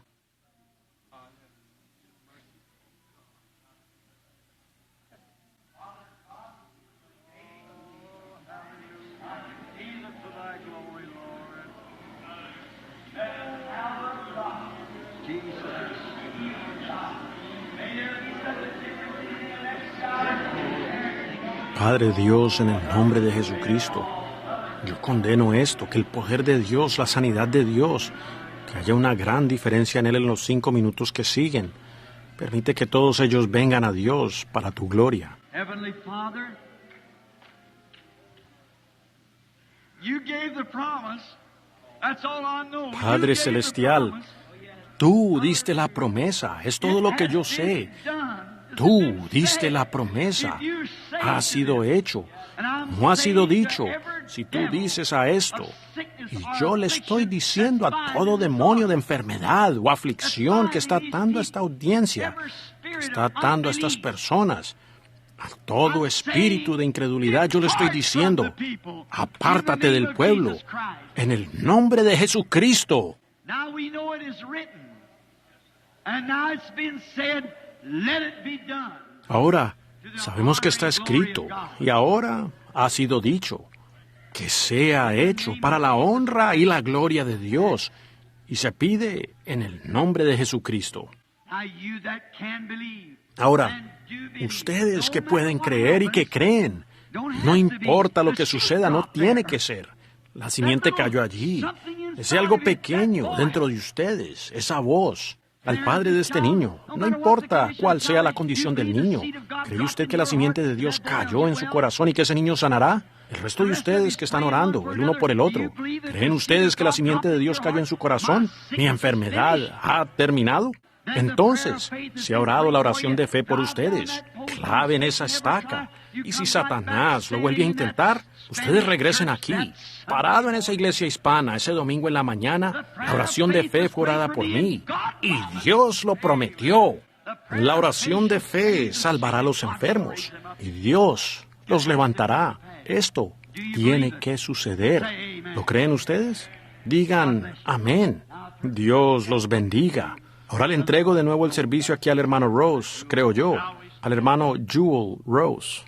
Padre Dios, en el nombre de Jesucristo, yo condeno esto, que el poder de Dios, la sanidad de Dios, que haya una gran diferencia en Él en los 5 minutos que siguen. Permite que todos ellos vengan a Dios para tu gloria. Heavenly Father, you gave the promise. That's all I know. Padre Celestial, tú diste la promesa, es todo lo que yo sé. Tú diste la promesa, ha sido hecho, no ha sido dicho. Si tú dices a esto, y yo le estoy diciendo a todo demonio de enfermedad o aflicción que está atando a esta audiencia, que está atando a estas personas, a todo espíritu de incredulidad, yo le estoy diciendo, apártate del pueblo, en el nombre de Jesucristo. Now we know it is written, and now it's been said, let it be done. Ahora sabemos que está escrito y ahora ha sido dicho, que sea hecho para la honra y la gloria de Dios, y se pide en el nombre de Jesucristo. Now you that can believe, Ahora, and do believe, ustedes que no pueden matter what creer y que happens, creen, don't have no to be. importa lo que The suceda, seed no dropped tiene there. que ser. La simiente cayó allí. Es algo pequeño dentro de ustedes, esa voz. Al padre de este niño, no importa cuál sea la condición del niño, ¿cree usted que la simiente de Dios cayó en su corazón y que ese niño sanará? El resto de ustedes que están orando, el uno por el otro, ¿creen ustedes que la simiente de Dios cayó en su corazón? ¿Mi enfermedad ha terminado? Entonces, se ha orado la oración de fe por ustedes. Claven esa estaca. Y si Satanás lo vuelve a intentar, ustedes regresen aquí. Parado en esa iglesia hispana ese domingo en la mañana, la oración de fe fue orada por mí. Y Dios lo prometió. La oración de fe salvará a los enfermos. Y Dios los levantará. Esto tiene que suceder. ¿Lo creen ustedes? Digan amén. Dios los bendiga. Ahora le entrego de nuevo el servicio aquí al hermano Rose, creo yo, al hermano Jewel Rose.